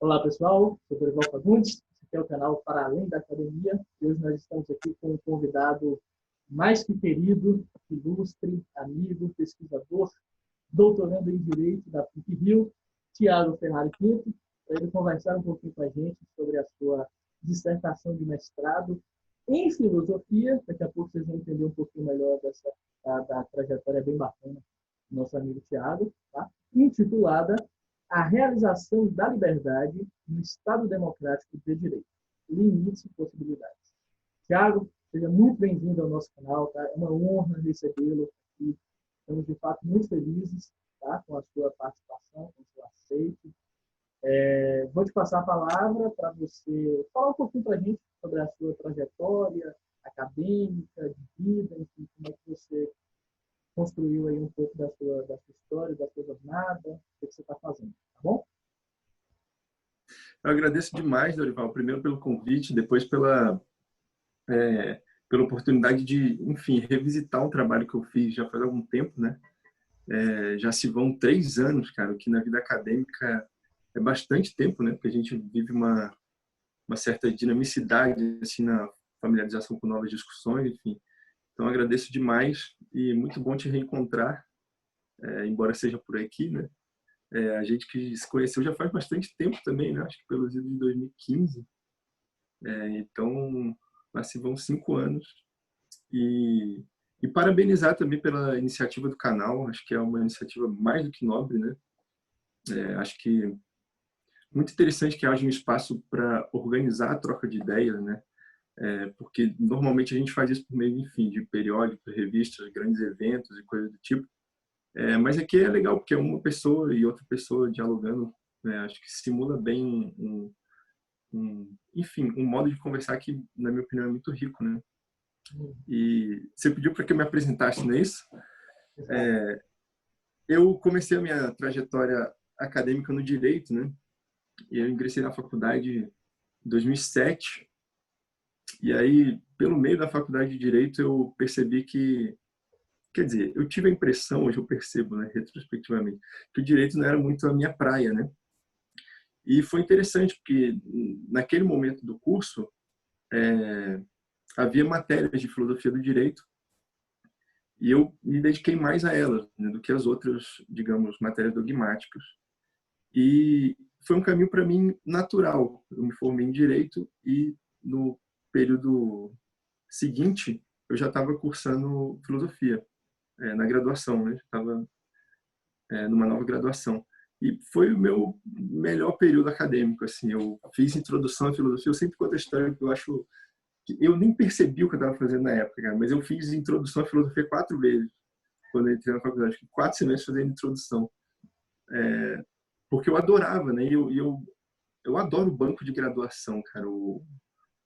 Olá pessoal, sou Dorival Fagundes, esse aqui é o canal Para Além da Academia e hoje nós estamos aqui com um convidado mais que querido, ilustre, amigo, pesquisador, doutorando em Direito da PUC-Rio, Thiago Ferrari Pinto, para ele conversar um pouquinho com a gente sobre a sua dissertação de mestrado em Filosofia. Daqui a pouco vocês vão entender um pouquinho melhor da trajetória bem bacana do nosso amigo Thiago, tá? Intitulada A Realização da Liberdade no Estado Democrático de Direito, Limites e Possibilidades. Thiago, seja muito bem-vindo ao nosso canal, tá? É uma honra recebê-lo aqui. Estamos, de fato, muito felizes, tá? Com a sua participação, com o seu aceite. Vou te passar a palavra para você falar um pouquinho para a gente sobre a sua trajetória acadêmica, de vida, enfim, como é que você construiu aí um pouco da sua história, da sua jornada, o que você está fazendo, tá bom? Eu agradeço demais, Dorival, primeiro pelo convite, depois pela oportunidade de, enfim, revisitar um trabalho que eu fiz já faz algum tempo, né? Já se vão 3 anos, cara, o que na vida acadêmica é bastante tempo, né? Porque a gente vive uma certa dinamicidade, assim, na familiarização com novas discussões, enfim. Então, agradeço demais e muito bom te reencontrar, embora seja por aqui, né? A gente que se conheceu já faz bastante tempo também, né? Acho que pelos idos de 2015. Então, lá se vão 5 anos. E parabenizar também pela iniciativa do canal. Acho que é uma iniciativa mais do que nobre, né? Acho que muito interessante que haja um espaço para organizar a troca de ideias, né? Porque normalmente a gente faz isso por meio, enfim, de periódicos, revistas, grandes eventos e coisas do tipo. Mas aqui é legal porque é uma pessoa e outra pessoa dialogando, né? Acho que simula bem enfim, um modo de conversar que, na minha opinião, é muito rico, né? E você pediu para que eu me apresentasse, não é isso? Eu comecei a minha trajetória acadêmica no Direito, né? E eu ingressei na faculdade em 2007. E aí, pelo meio da faculdade de Direito, eu percebi que, quer dizer, eu tive a impressão, hoje eu percebo, né, retrospectivamente, que o Direito não era muito a minha praia, né? E foi interessante, porque naquele momento do curso, havia matérias de filosofia do direito e eu me dediquei mais a elas, né, do que as outras, digamos, matérias dogmáticas. E foi um caminho para mim natural. Eu me formei em direito e no período seguinte eu já estava cursando filosofia na graduação, né? Estava numa nova graduação. E foi o meu melhor período acadêmico, assim. Eu fiz introdução à filosofia. Eu sempre conto a história que eu acho que eu nem percebi o que eu estava fazendo na época, cara, mas eu fiz introdução à filosofia 4 vezes quando eu entrei na faculdade. 4 semestres fazendo introdução, porque eu adorava, né? Eu adoro o banco de graduação, cara. O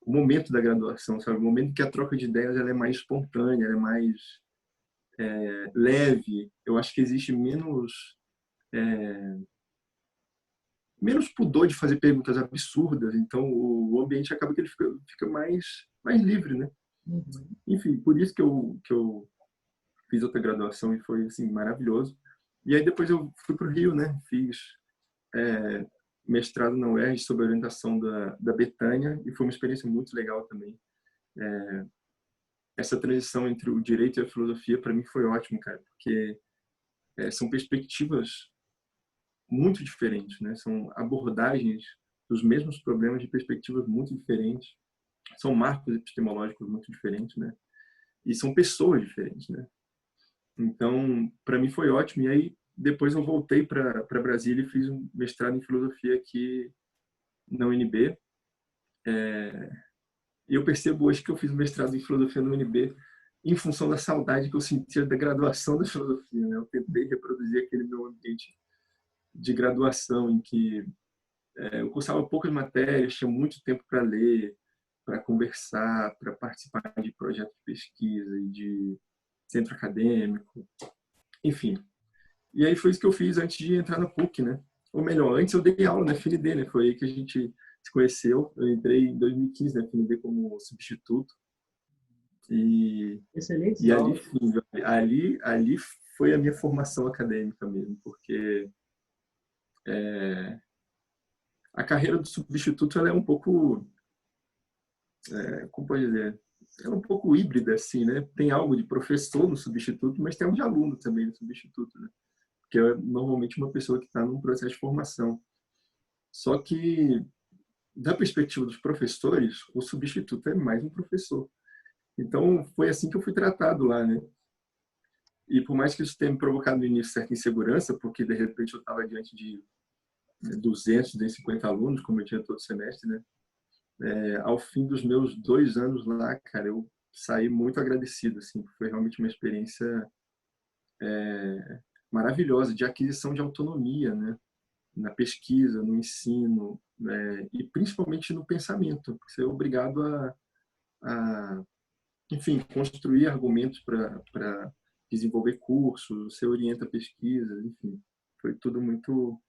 momento da graduação, sabe? O momento que a troca de ideias ela é mais espontânea, ela é mais leve. Eu acho que existe menos pudor de fazer perguntas absurdas, então o ambiente acaba que ele fica mais livre, né? Uhum. Enfim, por isso que eu fiz outra graduação e foi assim maravilhoso. E aí depois eu fui para o Rio, né? Fiz mestrado na UERJ sob a orientação da Betânia e foi uma experiência muito legal também. Essa transição entre o direito e a filosofia para mim foi ótimo, cara, porque são perspectivas muito diferentes, né? São abordagens dos mesmos problemas de perspectivas muito diferentes. São marcos epistemológicos muito diferentes, né? E são pessoas diferentes, né? Então, para mim foi ótimo. E aí, depois eu voltei para Brasília e fiz um mestrado em filosofia aqui na UNB. E eu percebo hoje que eu fiz um mestrado em filosofia na UNB em função da saudade que eu sentia da graduação da filosofia, né? Eu tentei reproduzir aquele meu ambiente de graduação em que eu cursava poucas matérias, tinha muito tempo para ler, para conversar, para participar de projetos de pesquisa e de centro acadêmico, enfim. E aí foi isso que eu fiz antes de entrar na PUC, né? Ou melhor, antes eu dei aula na FND, né? Foi aí que a gente se conheceu. Eu entrei em 2015 na FND como substituto. Excelentes E ali, aulas. sim, ali foi a minha formação acadêmica mesmo, porque a carreira do substituto ela é um pouco, como pode dizer, ela é um pouco híbrida, assim, né? Tem algo de professor no substituto, mas tem algo de aluno também no substituto, né? Que é normalmente uma pessoa que está num processo de formação. Só que, da perspectiva dos professores, o substituto é mais um professor. Então, foi assim que eu fui tratado lá, né? E por mais que isso tenha me provocado no início certa insegurança, porque de repente eu estava diante de 200, 250 alunos, como eu tinha todo semestre, né? Ao fim dos meus 2 anos lá, cara, eu saí muito agradecido, assim, foi realmente uma experiência maravilhosa de aquisição de autonomia, né? Na pesquisa, no ensino, e principalmente no pensamento, porque você é obrigado a enfim, construir argumentos para desenvolver cursos, você orienta pesquisas, enfim, foi tudo muito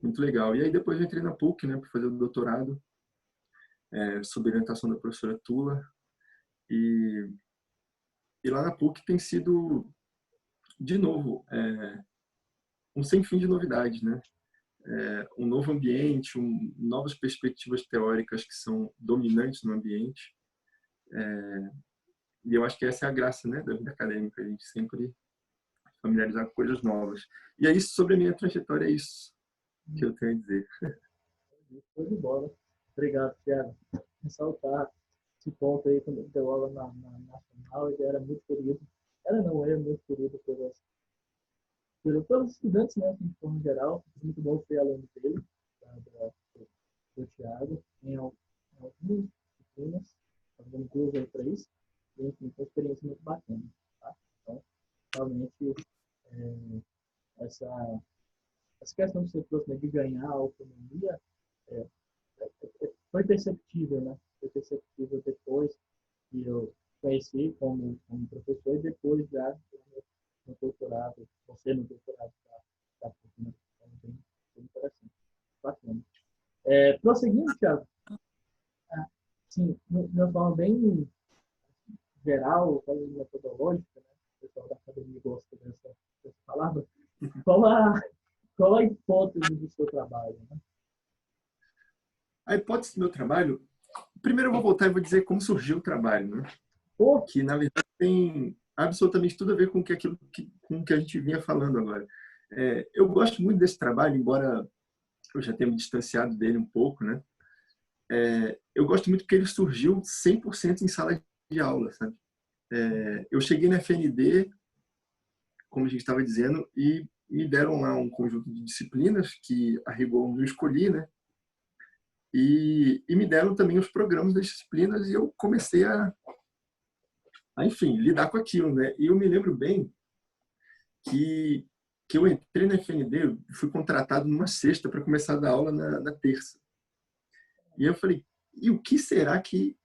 muito legal. E aí depois eu entrei na PUC, né, para fazer o doutorado, sob orientação da professora Tula, e, e lá na PUC tem sido, de novo, um sem fim de novidades, né? Um novo ambiente, novas perspectivas teóricas que são dominantes no ambiente. E eu acho que essa é a graça, né, da vida acadêmica, a gente sempre familiarizar com coisas novas. E é isso sobre a minha trajetória, é isso que eu tenho a dizer. Foi de bola. Obrigado, Thiago. Ressaltar esse ponto aí, quando ele deu aula na Nacional, ele era muito querido. Ela não é muito querido pelos estudantes, né, de forma geral. É muito bom ser aluno dele, do Thiago, em algumas disciplinas, fazendo 2 ou 3, e, enfim, foi uma experiência muito bacana. Tá? Então, realmente, é, essa, essa questão que você trouxe, né, de ganhar autonomia, é, foi perceptível, né? Foi perceptível depois que eu conheci como professor e depois já no doutorado, você no doutorado da PUC, né? Então, bem interessante, bacana. Prosseguindo, Thiago, sim, de uma forma bem geral, quase metodológica, né? O pessoal da academia gosta dessa palavra. Qual a, qual a hipótese do seu trabalho, né? A hipótese do meu trabalho, primeiro eu vou voltar e vou dizer como surgiu o trabalho, né? Ou, Que na verdade tem absolutamente tudo a ver com com o que a gente vinha falando agora. Eu gosto muito desse trabalho, embora eu já tenha me distanciado dele um pouco, né? Eu gosto muito porque ele surgiu 100% em sala de aula, sabe? Eu cheguei na FND, como a gente estava dizendo, e me deram lá um conjunto de disciplinas que a rigor eu não escolhi, né? E me deram também os programas das disciplinas e eu comecei enfim, lidar com aquilo, né? E eu me lembro bem que, que eu entrei na FND, fui contratado numa sexta para começar a dar aula na terça. E eu falei, e o que será que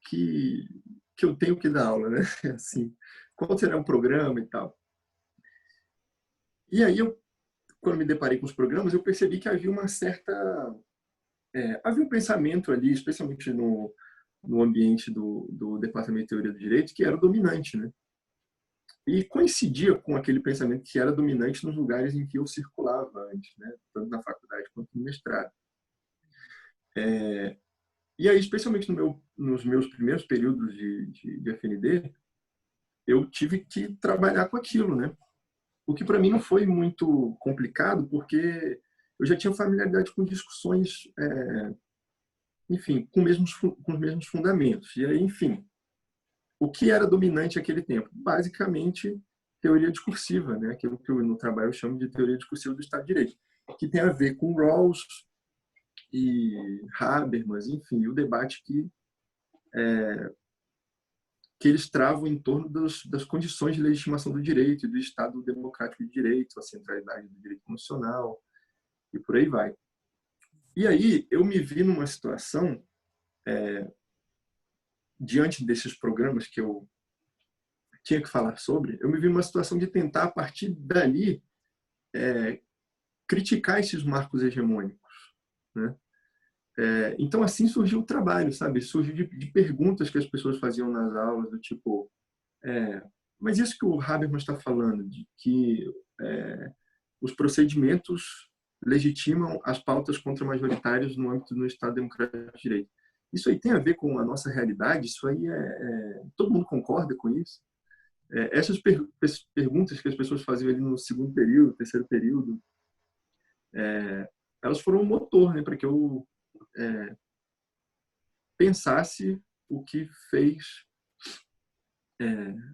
eu tenho que dar aula, né? Assim, qual será o programa e tal? E aí, quando me deparei com os programas, eu percebi que havia uma certa... havia um pensamento ali, especialmente no ambiente do Departamento de Teoria do Direito, que era o dominante, né? E coincidia com aquele pensamento que era dominante nos lugares em que eu circulava antes, né? Tanto na faculdade quanto no mestrado. E aí, especialmente nos meus primeiros períodos de FND, eu tive que trabalhar com aquilo, né? O que para mim não foi muito complicado, porque eu já tinha familiaridade com discussões, enfim, com os mesmos fundamentos. E aí, enfim, o que era dominante naquele tempo? Basicamente, teoria discursiva, né? Aquilo que eu, no trabalho eu chamo de teoria discursiva do Estado de Direito, que tem a ver com Rawls e Habermas, enfim, o debate que eles travam em torno das condições de legitimação do direito e do Estado democrático de direito, a centralidade do direito constitucional e por aí vai. E aí eu me vi numa situação, diante desses programas que eu tinha que falar sobre, eu me vi numa situação de tentar, a partir dali, criticar esses marcos hegemônicos, né? Então, assim surgiu o trabalho, sabe? Surgiu de perguntas que as pessoas faziam nas aulas, do tipo, mas isso que o Habermas está falando, de que os procedimentos legitimam as pautas contra-majoritárias no âmbito do Estado Democrático de Direito. Isso aí tem a ver com a nossa realidade? Isso aí todo mundo concorda com isso? Essas perguntas que as pessoas faziam ali no segundo período, terceiro período, elas foram um motor, né, para que eu pensasse o que fez,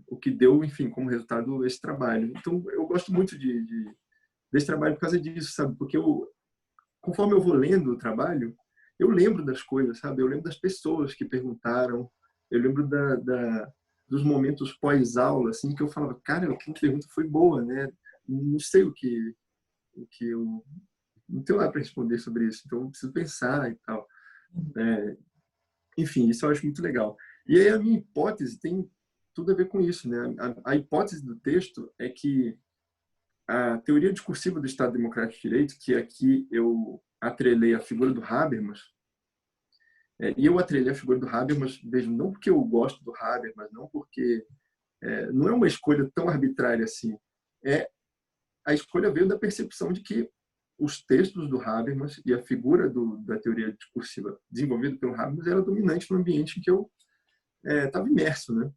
o que deu, enfim, como resultado esse trabalho. Então, eu gosto muito desse trabalho por causa disso, sabe? Porque conforme eu vou lendo o trabalho, eu lembro das coisas, sabe? Eu lembro das pessoas que perguntaram, eu lembro dos momentos pós-aula, assim, que eu falava, cara, aquela pergunta foi boa, né? Não sei o que eu... Não tenho nada para responder sobre isso, então eu preciso pensar e tal. Enfim, isso eu acho muito legal. E aí a minha hipótese tem tudo a ver com isso, né? A hipótese do texto é que a teoria discursiva do Estado Democrático de Direito, que aqui eu atrelei a figura do Habermas, e eu atrelei a figura do Habermas, vejo, não porque eu gosto do Habermas, não porque não é uma escolha tão arbitrária assim. A escolha veio da percepção de que os textos do Habermas e a figura da teoria discursiva desenvolvida pelo Habermas era dominante no ambiente em que eu estava imerso, né?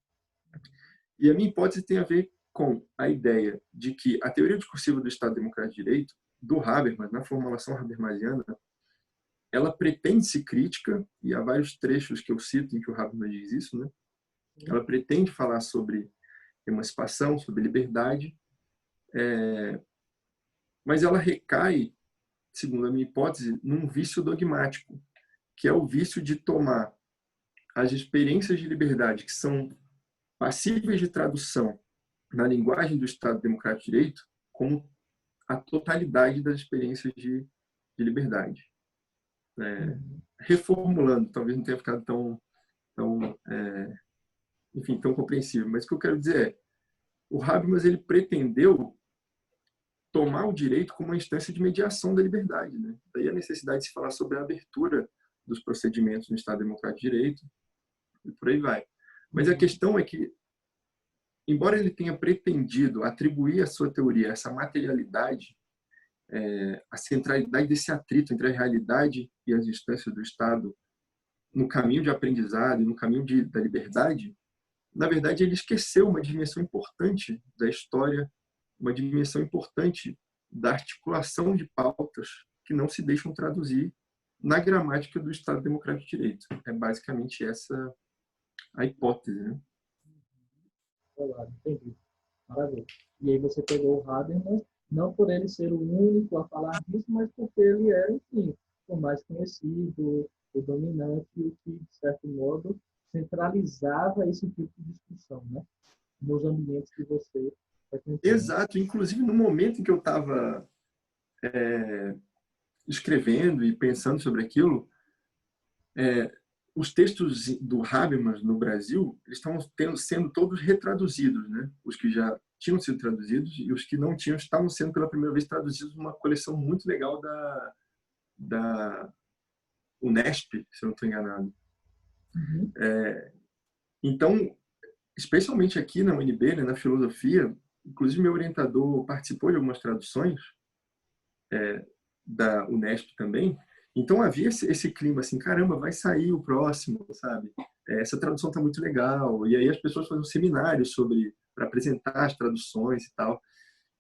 E a minha hipótese tem a ver com a ideia de que a teoria discursiva do Estado Democrático de Direito, do Habermas, na formulação habermasiana, ela pretende ser crítica, e há vários trechos que eu cito em que o Habermas diz isso, né? Ela pretende falar sobre emancipação, sobre liberdade, mas ela recai, segundo a minha hipótese, num vício dogmático, que é o vício de tomar as experiências de liberdade que são passíveis de tradução na linguagem do Estado Democrático de Direito como a totalidade das experiências de liberdade. Reformulando, talvez não tenha ficado enfim, tão compreensível, mas o que eu quero dizer o Habermas ele pretendeu tomar o direito como uma instância de mediação da liberdade, né? Daí a necessidade de se falar sobre a abertura dos procedimentos no Estado Democrático de Direito e por aí vai. Mas a questão é que, embora ele tenha pretendido atribuir à sua teoria essa materialidade, a centralidade desse atrito entre a realidade e as instâncias do Estado no caminho de aprendizado e no caminho da liberdade, na verdade ele esqueceu uma dimensão importante da história, uma dimensão importante da articulação de pautas que não se deixam traduzir na gramática do Estado Democrático de Direito. É basicamente essa a hipótese, né? Claro, entendi. Maravilha. E aí você pegou o Habermas, não por ele ser o único a falar disso, mas porque ele era, enfim, o mais conhecido, o dominante, o que, de certo modo, centralizava esse tipo de discussão, né? Nos ambientes que você frequentou, né? Exato. Inclusive, no momento em que eu estava escrevendo e pensando sobre aquilo, os textos do Habermas no Brasil eles estavam sendo todos retraduzidos, né? Os que já tinham sido traduzidos e os que não tinham estavam sendo pela primeira vez traduzidos numa coleção muito legal da Unesp, se eu não estou enganado. Uhum. Então, especialmente aqui na UNB, né, na filosofia, inclusive meu orientador participou de algumas traduções da Unesp também. Então havia esse clima assim, caramba, vai sair o próximo, sabe? Essa tradução tá muito legal. E aí as pessoas faziam seminários para apresentar as traduções e tal.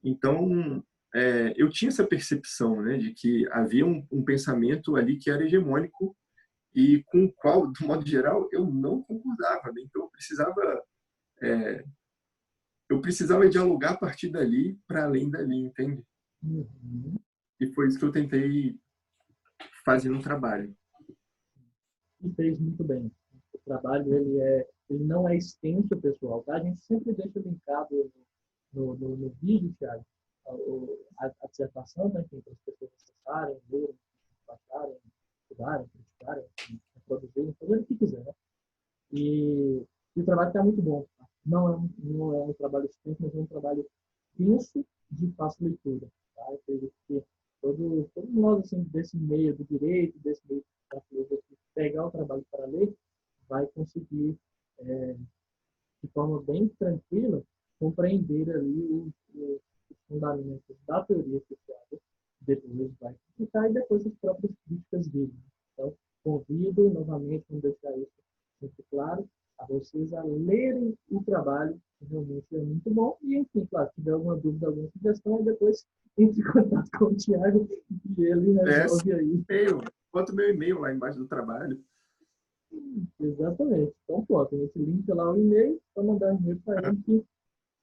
Então eu tinha essa percepção, né, de que havia um pensamento ali que era hegemônico e com o qual, do modo geral, eu não concordava. Né? Então eu precisava dialogar a partir dali para além dali, entende? Uhum. E foi isso que eu tentei fazer no trabalho. E fez muito bem. O trabalho ele não é extenso, pessoal, tá? A gente sempre deixa linkado no vídeo, Thiago, a dissertação, né, para as pessoas acessarem, lerem, baixarem, estudarem, criticarem, reproduzirem, fazer o que quiser, né? E o trabalho está muito bom. Tá? Não é um trabalho extenso, mas é um trabalho denso de fácil leitura. Tá? Eu acredito que todo nós, assim, desse meio do direito, desse meio da filosofia, pegar o trabalho para ler, vai conseguir, de forma bem tranquila, compreender ali os fundamentos da teoria social depois vai criticar e depois as próprias críticas dele. Então, convido novamente, vamos deixar isso muito claro, a vocês a lerem o trabalho, que realmente é muito bom. E, enfim, claro, se tiver alguma dúvida, alguma sugestão, depois entre em contato com o Thiago e ele resolve aí. Bota o meu e-mail lá embaixo do trabalho. Exatamente. Então, pronto, a gente linka lá o e-mail para mandar um e-mail para ele que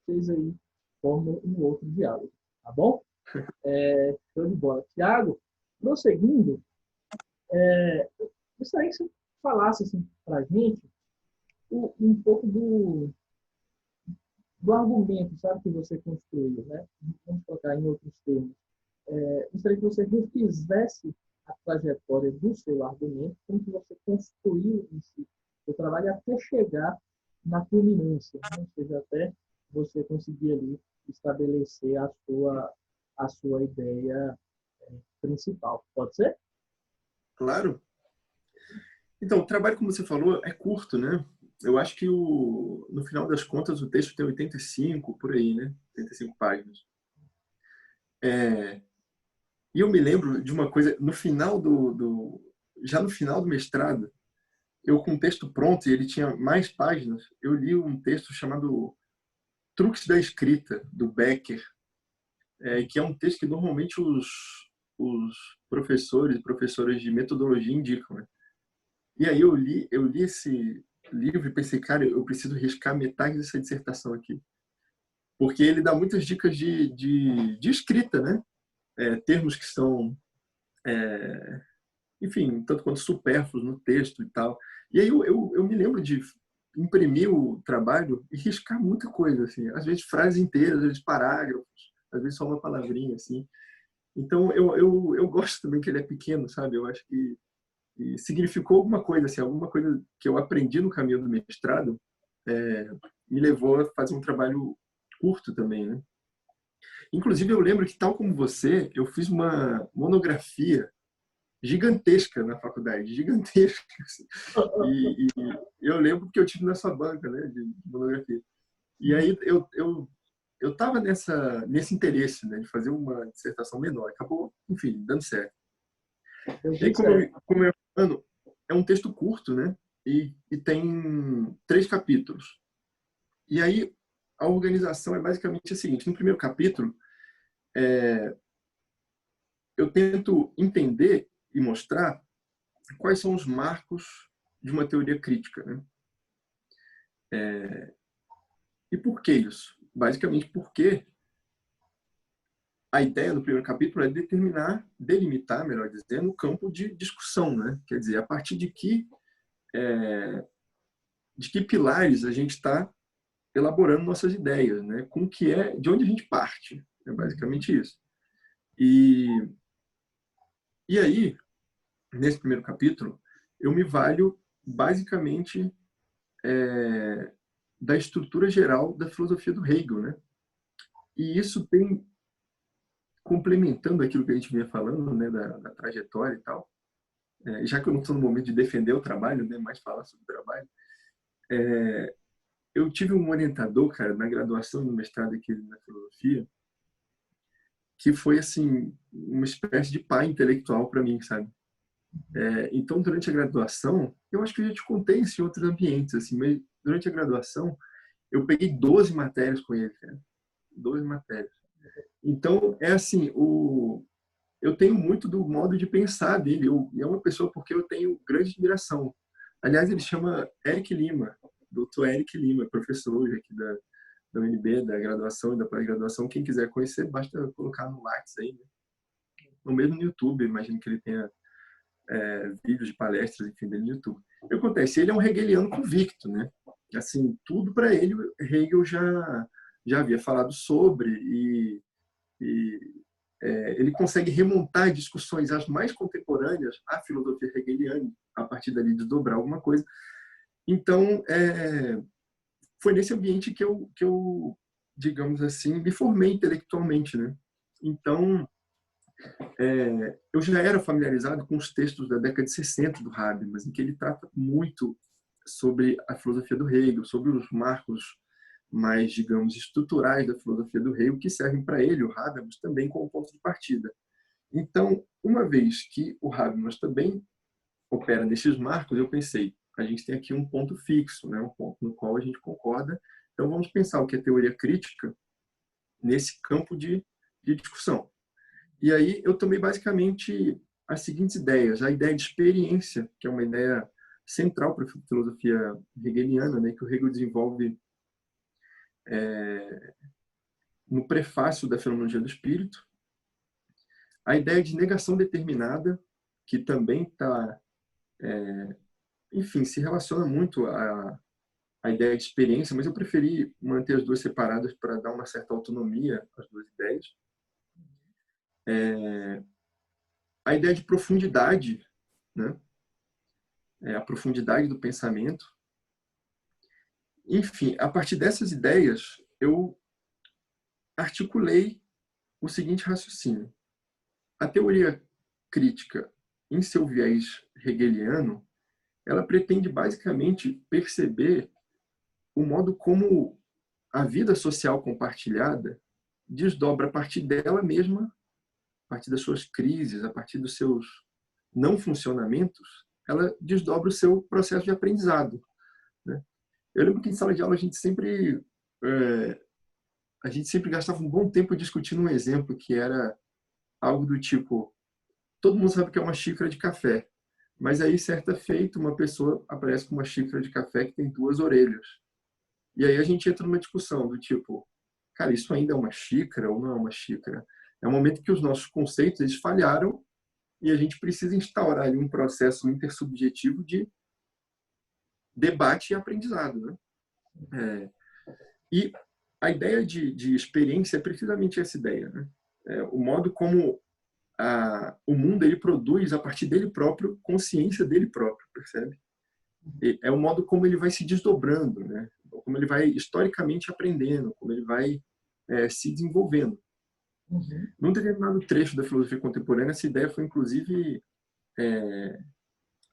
vocês aí formam um outro diálogo. Tá bom? Show de bola. Thiago, prosseguindo, gostaria que você falasse assim, para a gente um pouco do argumento, sabe, que você construiu, né? Vamos colocar em outros termos. Gostaria que você refizesse a trajetória do seu argumento, como que você construiu em si o trabalho até chegar na culminância, né? Ou seja, até você conseguir ali estabelecer a sua ideia principal. Pode ser? Claro. Então, o trabalho, como você falou, é curto, né? Eu acho que no final das contas o texto tem 85, por aí, né? 85 páginas. E eu me lembro de uma coisa, já no final do mestrado, eu com o texto pronto e ele tinha mais páginas, eu li um texto chamado Truques da Escrita, do Becker, que é um texto que normalmente os professores e professoras de metodologia indicam, né? E aí eu li esse livro e pensei, cara, eu preciso riscar metade dessa dissertação aqui. Porque ele dá muitas dicas de escrita, né? Termos que são, enfim, tanto quanto supérfluos no texto e tal. E aí eu me lembro de imprimir o trabalho e riscar muita coisa, assim. Às vezes frases inteiras, às vezes parágrafos, às vezes só uma palavrinha, assim. Então eu gosto também que ele é pequeno, sabe? Eu acho que significou alguma coisa, assim, alguma coisa que eu aprendi no caminho do mestrado, me levou a fazer um trabalho curto também, né? Inclusive, eu lembro que, tal como você, eu fiz uma monografia gigantesca na faculdade, gigantesca. Assim. E eu lembro que eu tive na sua banca, né, de monografia. E aí eu estava nesse interesse, né, de fazer uma dissertação menor. Acabou, enfim, dando certo. E aí, como eu ia falando, é um texto curto, né, e tem 3 capítulos. E aí a organização é basicamente a seguinte: no primeiro capítulo, eu tento entender e mostrar quais são os marcos de uma teoria crítica, né? E por que isso? Basicamente porque a ideia do primeiro capítulo é delimitar, melhor dizendo, o campo de discussão, né? Quer dizer, a partir de que pilares a gente está elaborando nossas ideias, né? Com de onde a gente parte, é basicamente isso. E aí, nesse primeiro capítulo, eu me valho basicamente da estrutura geral da filosofia do Hegel, né? E isso tem, complementando aquilo que a gente vinha falando, né, da trajetória e tal, já que eu não estou no momento de defender o trabalho, né, mais falar sobre o trabalho, eu tive um orientador, cara, na graduação e no mestrado aqui na filosofia, que foi, assim, uma espécie de pai intelectual para mim, sabe? Então, durante a graduação, eu acho que eu já te contei isso em outros ambientes, assim, mas durante a graduação, eu peguei 12 matérias com ele, cara. 12 matérias. Então, é assim, eu tenho muito do modo de pensar dele. É uma pessoa porque eu tenho grande admiração. Aliás, ele chama Eric Lima, doutor Eric Lima, professor hoje aqui da UNB, da graduação e da pós-graduação. Quem quiser conhecer, basta colocar no Lattes aí, né? Ou mesmo no YouTube, imagino que ele tenha vídeos de palestras, enfim, dele no YouTube. O que acontece? Ele é um hegeliano convicto, né? Assim, tudo para ele, Hegel já havia falado sobre ele consegue remontar discussões as mais contemporâneas à filosofia hegeliana, a partir dali desdobrar alguma coisa. Então, foi nesse ambiente que eu, digamos assim, me formei intelectualmente, né? Então, eu já era familiarizado com os textos da década de 60 do Habermas, em que ele trata muito sobre a filosofia do Hegel, sobre os marcos mais, digamos, estruturais da filosofia do Hegel, que servem para ele, o Habermas, também como ponto de partida. Então, uma vez que o Habermas também opera nesses marcos, eu pensei, a gente tem aqui um ponto fixo, né? Um ponto no qual a gente concorda. Então, vamos pensar o que é teoria crítica nesse campo de discussão. E aí eu tomei basicamente as seguintes ideias. A ideia de experiência, que é uma ideia central para a filosofia hegeliana, né? Que o Hegel desenvolve no prefácio da Fenomenologia do Espírito. A ideia de negação determinada, que também está, enfim, se relaciona muito à ideia de experiência, mas eu preferi manter as duas separadas para dar uma certa autonomia às duas ideias. A ideia de profundidade, né? A profundidade do pensamento. Enfim, a partir dessas ideias, eu articulei o seguinte raciocínio. A teoria crítica, em seu viés hegeliano, ela pretende basicamente perceber o modo como a vida social compartilhada desdobra a partir dela mesma, a partir das suas crises, a partir dos seus não funcionamentos, ela desdobra o seu processo de aprendizado, né? Eu lembro que em sala de aula a gente sempre gastava um bom tempo discutindo um exemplo que era algo do tipo, todo mundo sabe que é uma xícara de café, mas aí, certa feita, uma pessoa aparece com uma xícara de café que tem duas orelhas. E aí a gente entra numa discussão do tipo, cara, isso ainda é uma xícara ou não é uma xícara? É um momento que os nossos conceitos eles falharam e a gente precisa instaurar ali um processo intersubjetivo de debate e aprendizado, né? E a ideia de experiência é precisamente essa ideia, né? O modo como o mundo ele produz a partir dele próprio consciência dele próprio, percebe? É o modo como ele vai se desdobrando, né? Como ele vai historicamente aprendendo, como ele vai se desenvolvendo. Uhum. Num determinado trecho da filosofia contemporânea, essa ideia foi inclusive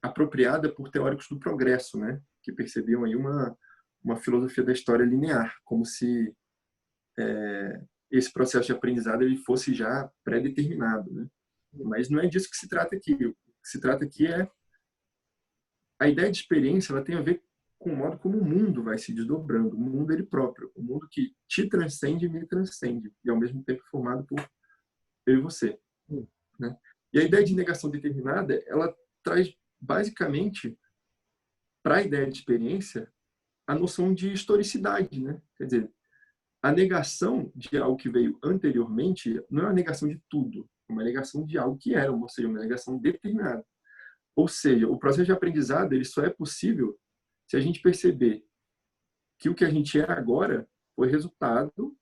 apropriada por teóricos do progresso, né? Que percebiam aí uma filosofia da história linear, como se esse processo de aprendizado ele fosse já pré-determinado, né? Mas não é disso que se trata aqui. O que se trata aqui é a ideia de experiência, ela tem a ver com o modo como o mundo vai se desdobrando, o mundo ele próprio, o mundo que te transcende e me transcende, e ao mesmo tempo formado por eu e você, né? E a ideia de negação determinada, ela traz basicamente para a ideia de experiência a noção de historicidade, né? Quer dizer, a negação de algo que veio anteriormente não é uma negação de tudo, é uma negação de algo que era, ou seja, uma negação determinada. Ou seja, o processo de aprendizado ele só é possível se a gente perceber que o que a gente é agora foi resultado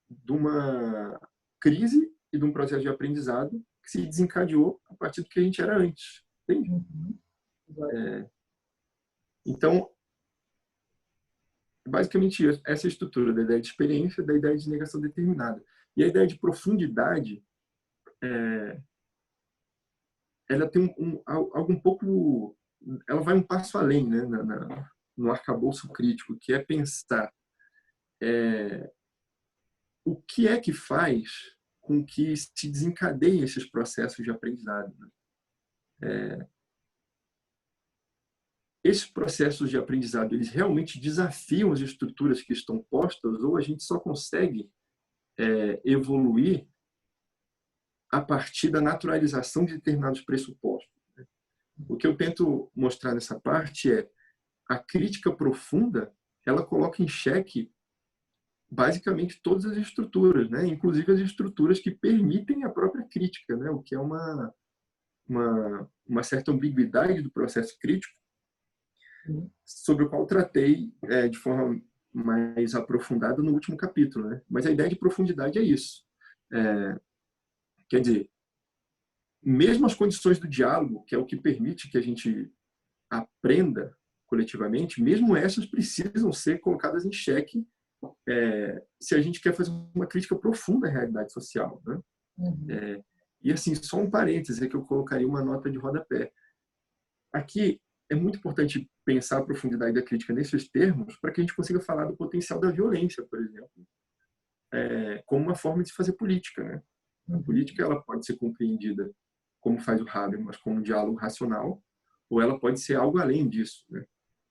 de uma crise e de um processo de aprendizado que se desencadeou a partir do que a gente era antes. Entende? Uhum. Então, basicamente essa estrutura da ideia de experiência, da ideia de negação determinada. E a ideia de profundidade, ela tem algo um pouco... Ela vai um passo além, né, no arcabouço crítico, que é pensar o que é que faz com que se desencadeiem esses processos de aprendizado, né? Esses processos de aprendizado, eles realmente desafiam as estruturas que estão postas ou a gente só consegue evoluir a partir da naturalização de determinados pressupostos, né? O que eu tento mostrar nessa parte é a crítica profunda, ela coloca em xeque basicamente todas as estruturas, né? Inclusive as estruturas que permitem a própria crítica, né? O que é uma certa ambiguidade do processo crítico, sobre o qual tratei de forma mais aprofundada no último capítulo, né? Mas a ideia de profundidade é isso. Quer dizer, mesmo as condições do diálogo, que é o que permite que a gente aprenda coletivamente, mesmo essas precisam ser colocadas em xeque se a gente quer fazer uma crítica profunda à realidade social, né? Uhum. E assim, só um parêntese é que eu colocaria uma nota de rodapé. Aqui é muito importante pensar a profundidade da crítica nesses termos para que a gente consiga falar do potencial da violência, por exemplo, como uma forma de se fazer política, né? A política ela pode ser compreendida, como faz o Habermas, como um diálogo racional, ou ela pode ser algo além disso, né?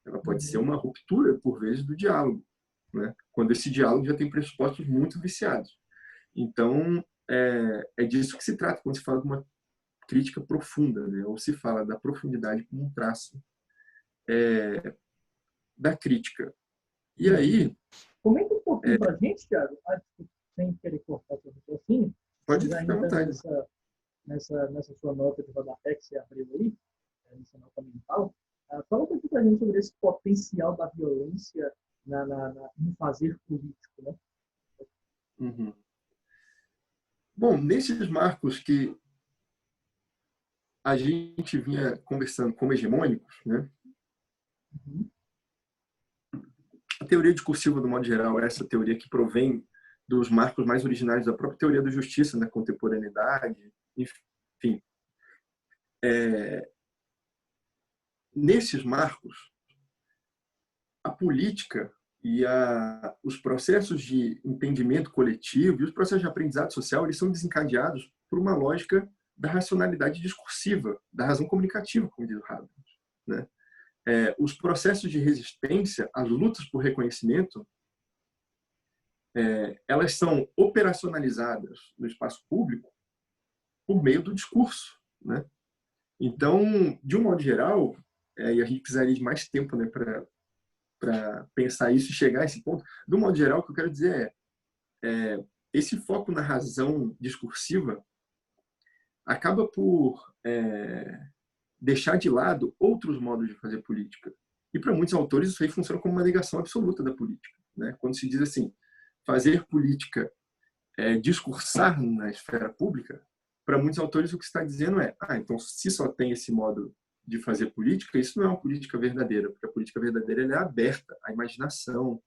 Ela pode ser uma ruptura, por vezes, do diálogo, né? Quando esse diálogo já tem pressupostos muito viciados. Então, é disso que se trata quando se fala de uma crítica profunda, né? Ou se fala da profundidade como um traço da crítica. E aí... Comenta um pouquinho para a gente, Thiago, sem querer cortar o raciocínio, Pode mas ficar à ainda vontade. nessa sua nota de rodapé que você abriu aí, nessa nota mental, fala um pouquinho para a gente sobre esse potencial da violência no fazer político, né? Uhum. Bom, nesses marcos que a gente vinha conversando como hegemônicos, né? Uhum. A teoria discursiva, do modo geral, é essa teoria que provém dos marcos mais originários da própria teoria da justiça na contemporaneidade, enfim. Nesses marcos, a política e os processos de entendimento coletivo e os processos de aprendizado social, eles são desencadeados por uma lógica da racionalidade discursiva, da razão comunicativa, como diz o Habermas, né? Os processos de resistência, as lutas por reconhecimento, elas são operacionalizadas no espaço público por meio do discurso, né? Então, de um modo geral, e a gente precisaria de mais tempo, né, para pensar isso e chegar a esse ponto. Do modo geral, o que eu quero dizer esse foco na razão discursiva acaba por deixar de lado outros modos de fazer política. E para muitos autores isso aí funciona como uma negação absoluta da política, né? Quando se diz assim, fazer política discursar na esfera pública, para muitos autores o que está dizendo então se só tem esse modo de fazer política, isso não é uma política verdadeira, porque a política verdadeira ela é aberta à imaginação,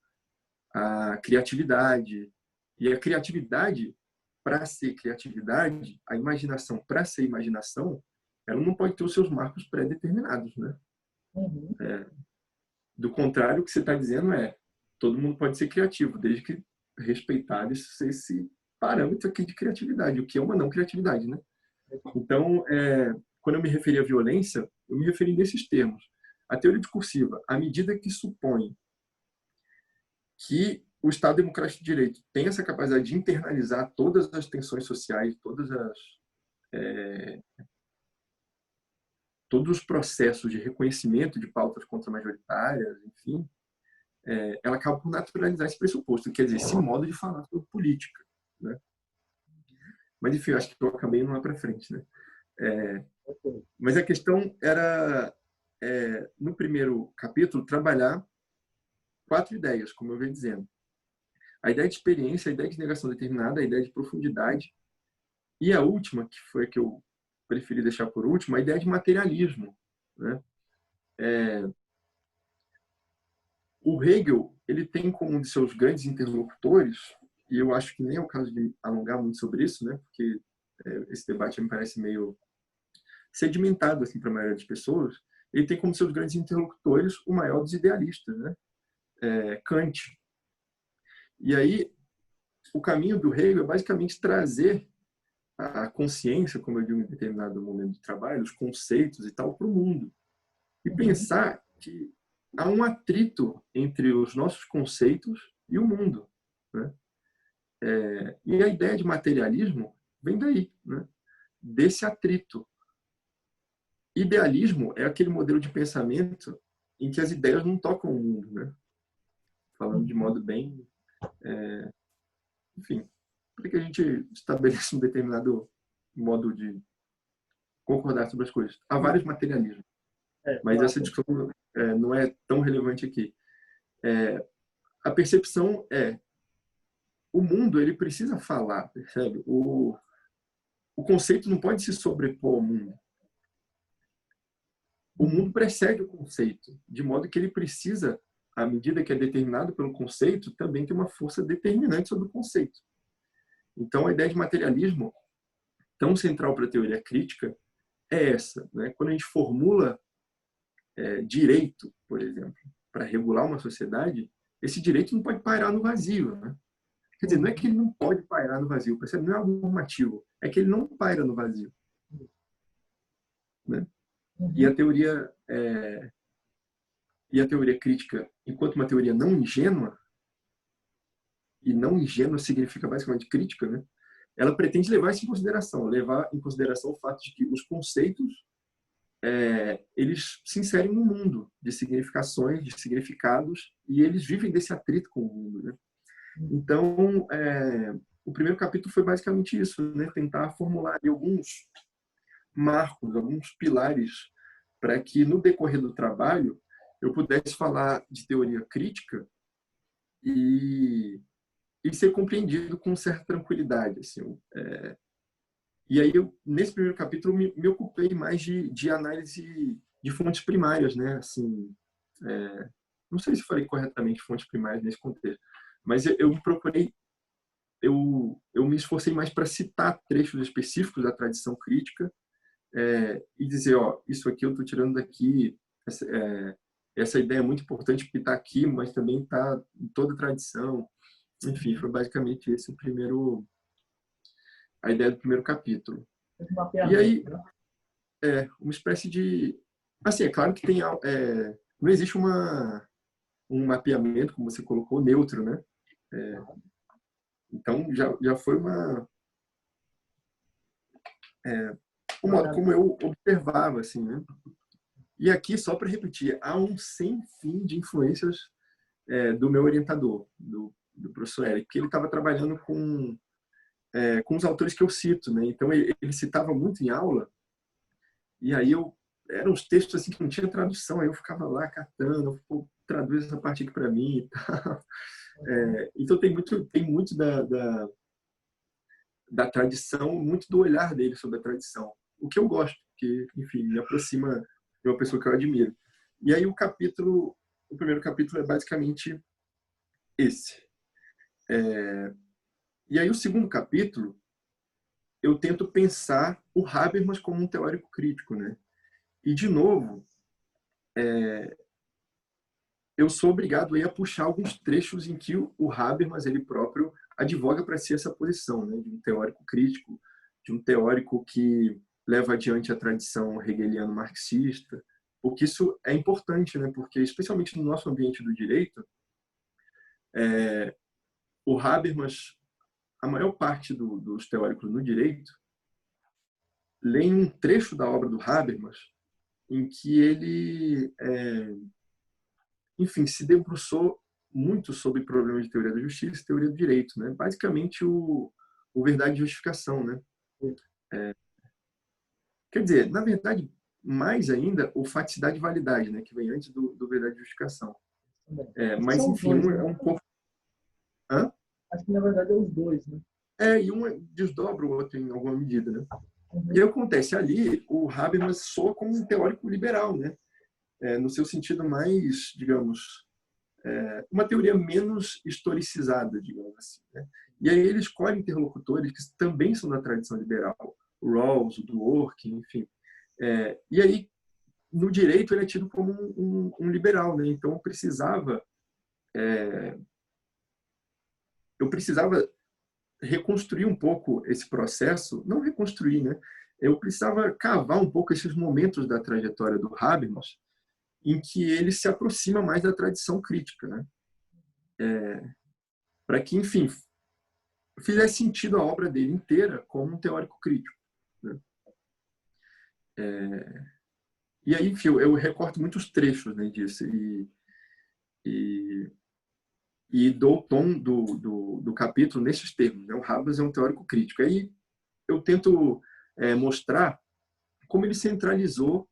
à criatividade. E a criatividade, para ser criatividade, a imaginação, para ser imaginação, ela não pode ter os seus marcos pré-determinados, né? Uhum. Do contrário, o que você está dizendo todo mundo pode ser criativo, desde que respeitar esse parâmetro aqui de criatividade, o que é uma não criatividade, né? Então, quando eu me referi à violência, eu me referi nesses termos. A teoria discursiva, à medida que supõe que o Estado Democrático de Direito tem essa capacidade de internalizar todas as tensões sociais, todos os processos de reconhecimento de pautas contra-majoritárias, enfim, ela acaba por naturalizar esse pressuposto, quer dizer, esse modo de falar sobre política, né? Mas, enfim, eu acho que eu acabei indo lá para frente, né? Mas a questão era, no primeiro capítulo, trabalhar 4 ideias, como eu venho dizendo. A ideia de experiência, a ideia de negação determinada, a ideia de profundidade, e a última, que foi a que eu preferi deixar por último, a ideia de materialismo, né? O Hegel, ele tem como um de seus grandes interlocutores, e eu acho que nem é o caso de alongar muito sobre isso, né? Porque esse debate me parece meio sedimentado assim, para a maioria das pessoas. Ele tem como seus grandes interlocutores o maior dos idealistas, né? Kant. E aí, o caminho do Hegel é basicamente trazer a consciência, como eu digo em determinado momento de trabalho, os conceitos e tal, para o mundo. E pensar que há um atrito entre os nossos conceitos e o mundo, né? E a ideia de materialismo vem daí, né? Desse atrito. Idealismo é aquele modelo de pensamento em que as ideias não tocam o mundo, né? Falando de modo bem... enfim, para que a gente estabeleça um determinado modo de concordar sobre as coisas. Há vários materialismos, mas essa discussão não é tão relevante aqui. A percepção o mundo ele precisa falar, percebe? O conceito não pode se sobrepor ao mundo. O mundo precede o conceito, de modo que ele precisa, à medida que é determinado pelo conceito, também ter uma força determinante sobre o conceito. Então, a ideia de materialismo, tão central para a teoria crítica, é essa, né? Quando a gente formula direito, por exemplo, para regular uma sociedade, esse direito não pode pairar no vazio, né? Quer dizer, não é que ele não pode pairar no vazio, percebe? Não é algo normativo, é que ele não paira no vazio, né? E a teoria crítica, enquanto uma teoria não ingênua, e não ingênua significa basicamente crítica, né? Ela pretende levar isso em consideração, levar em consideração o fato de que os conceitos eles se inserem no mundo de significações, de significados, e eles vivem desse atrito com o mundo, né? Então, o primeiro capítulo foi basicamente isso, né? Tentar formular alguns marcos, alguns pilares para que no decorrer do trabalho eu pudesse falar de teoria crítica e ser compreendido com certa tranquilidade, assim. E aí nesse primeiro capítulo me ocupei mais de análise de fontes primárias, né? Assim, não sei se falei corretamente fontes primárias nesse contexto, mas eu me esforcei mais para citar trechos específicos da tradição crítica e dizer, ó, isso aqui eu estou tirando daqui, essa ideia é muito importante porque está aqui, mas também está em toda a tradição. Enfim, foi basicamente esse a ideia do primeiro capítulo. E aí, uma espécie de... Assim, é claro que tem... não existe um mapeamento, como você colocou, neutro, né? Então, já foi o modo como eu observava, assim, né? E aqui, só para repetir, há um sem fim de influências do meu orientador, do professor Eric, que ele estava trabalhando com os autores que eu cito, né? Então, ele citava muito em aula, e aí eram uns textos assim que não tinha tradução, aí eu ficava lá catando, traduz essa parte aqui para mim e tal. Então, tem muito da tradição, muito do olhar dele sobre a tradição. O que eu gosto, que, enfim, me aproxima de uma pessoa que eu admiro. E aí o primeiro capítulo é basicamente esse. E aí o segundo capítulo, eu tento pensar o Habermas como um teórico crítico, né? E, de novo, eu sou obrigado a puxar alguns trechos em que o Habermas, ele próprio, advoga para si essa posição, né? De um teórico crítico, de um teórico que leva adiante a tradição hegeliano-marxista, porque isso é importante, né? Porque, especialmente no nosso ambiente do direito, o Habermas, a maior parte dos teóricos no direito, leem um trecho da obra do Habermas em que ele, enfim, se debruçou muito sobre problemas de teoria da justiça e teoria do direito, né? Basicamente o verdade e justificação, né? Quer dizer, na verdade, mais ainda o faticidade e validade, né? Que vem antes do verdade e justificação. Mas enfim, dois, um né? é um pouco... Hã? Acho que na verdade é os dois, né? E um desdobra o outro em alguma medida, né? E acontece ali, o Habermas soa como um teórico liberal, né? No seu sentido mais, digamos, uma teoria menos historicizada, digamos assim, né? E aí ele escolhe interlocutores que também são da tradição liberal, o Rawls, o Dworkin, enfim. E aí, no direito, ele é tido como um liberal, né? Então, eu precisava reconstruir um pouco esse processo, não reconstruir, né? Eu precisava cavar um pouco esses momentos da trajetória do Habermas em que ele se aproxima mais da tradição crítica, né? Para que, enfim, fizesse sentido a obra dele inteira como um teórico crítico, né? E aí, enfim, eu recorto muitos trechos, né, disso e, e dou o tom do capítulo nesses termos, né? O Habermas é um teórico crítico. Aí eu tento mostrar como ele centralizou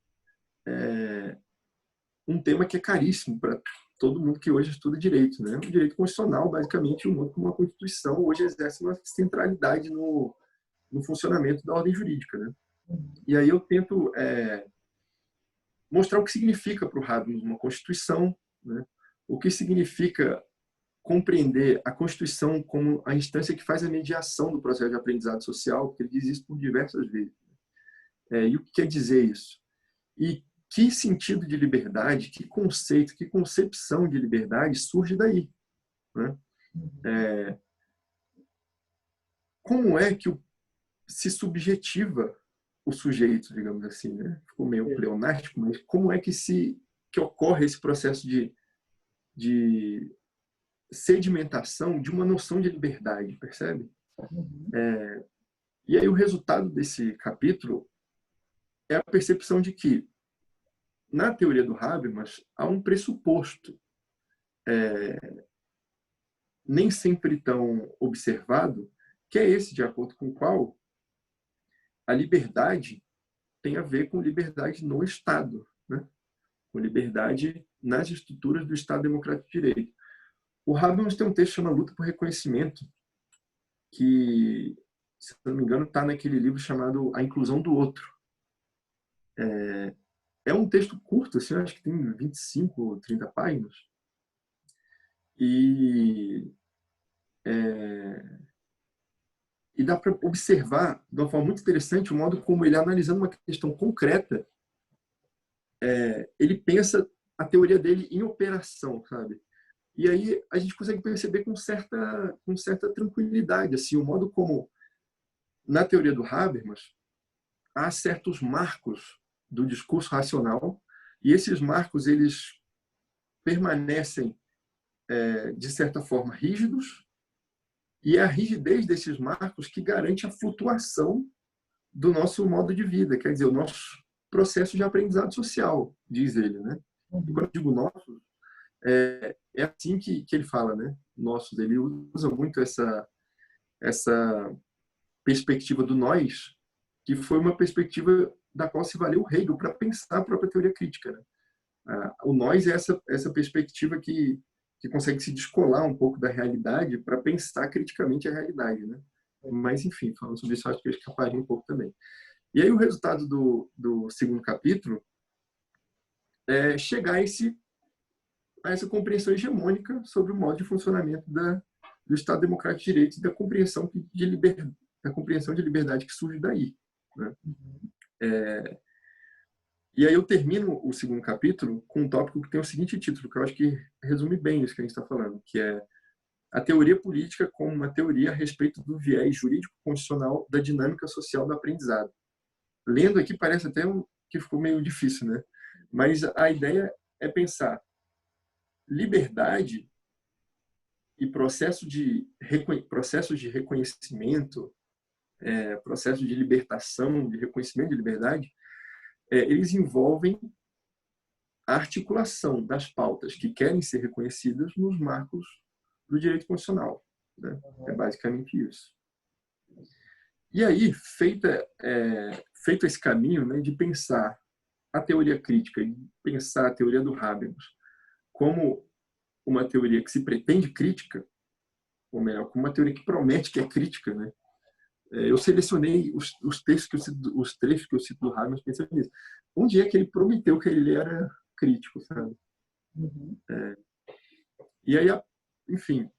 um tema que é caríssimo para todo mundo que hoje estuda direito, né? O direito constitucional, basicamente, uma Constituição hoje exerce uma centralidade no funcionamento da ordem jurídica, né? E aí eu tento mostrar o que significa para o Habermas uma Constituição, né? O que significa compreender a Constituição como a instância que faz a mediação do processo de aprendizado social, porque ele diz isso por diversas vezes. E o que quer dizer isso? E que sentido de liberdade, que conceito, que concepção de liberdade surge daí, né? como é que se subjetiva o sujeito, digamos assim, né? Ficou meio pleonástico, mas como é que ocorre esse processo de sedimentação de uma noção de liberdade, percebe? E aí o resultado desse capítulo é a percepção de que, na teoria do Habermas, há um pressuposto nem sempre tão observado, que é esse de acordo com o qual a liberdade tem a ver com liberdade no Estado, né? Com liberdade nas estruturas do Estado Democrático de Direito. O Habermas tem um texto que chama Luta por Reconhecimento, que, se não me engano, está naquele livro chamado A Inclusão do Outro. É um texto curto, assim, acho que tem 25 ou 30 páginas. E dá para observar, de uma forma muito interessante, o modo como ele, analisando uma questão concreta, ele pensa a teoria dele em operação, sabe? E aí a gente consegue perceber com certa tranquilidade, assim, o modo como, na teoria do Habermas, há certos marcos do discurso racional, e esses marcos, eles permanecem, de certa forma, rígidos, e é a rigidez desses marcos que garante a flutuação do nosso modo de vida, quer dizer, o nosso processo de aprendizado social, diz ele, né? E quando eu digo nosso, é assim que ele fala, né? Nossos, ele usa muito essa perspectiva do nós, que foi uma perspectiva da qual se valeu o Hegel para pensar a própria teoria crítica, né? O nós é essa perspectiva que consegue se descolar um pouco da realidade para pensar criticamente a realidade, né? Mas, enfim, falando sobre isso, acho que eu escaparia um pouco também. E aí o resultado do segundo capítulo é chegar a essa compreensão hegemônica sobre o modo de funcionamento do Estado Democrático de Direito e da compreensão de liberdade que surge daí, né? E aí eu termino o segundo capítulo com um tópico que tem o seguinte título, que eu acho que resume bem isso que a gente está falando, que é a teoria política como uma teoria a respeito do viés jurídico-constitucional da dinâmica social do aprendizado. Lendo aqui parece até que ficou meio difícil, né? Mas a ideia é pensar liberdade e processo de reconhecimento, processo de libertação, de reconhecimento de liberdade, eles envolvem a articulação das pautas que querem ser reconhecidas nos marcos do direito constitucional, né? É basicamente isso. E aí, feito esse caminho, né, de pensar a teoria crítica e pensar a teoria do Habermas como uma teoria que se pretende crítica, ou melhor, como uma teoria que promete que é crítica, né? Eu selecionei os trechos que eu cito do Habermas pensando nisso. Onde é que ele prometeu que ele era crítico, sabe? E aí, enfim,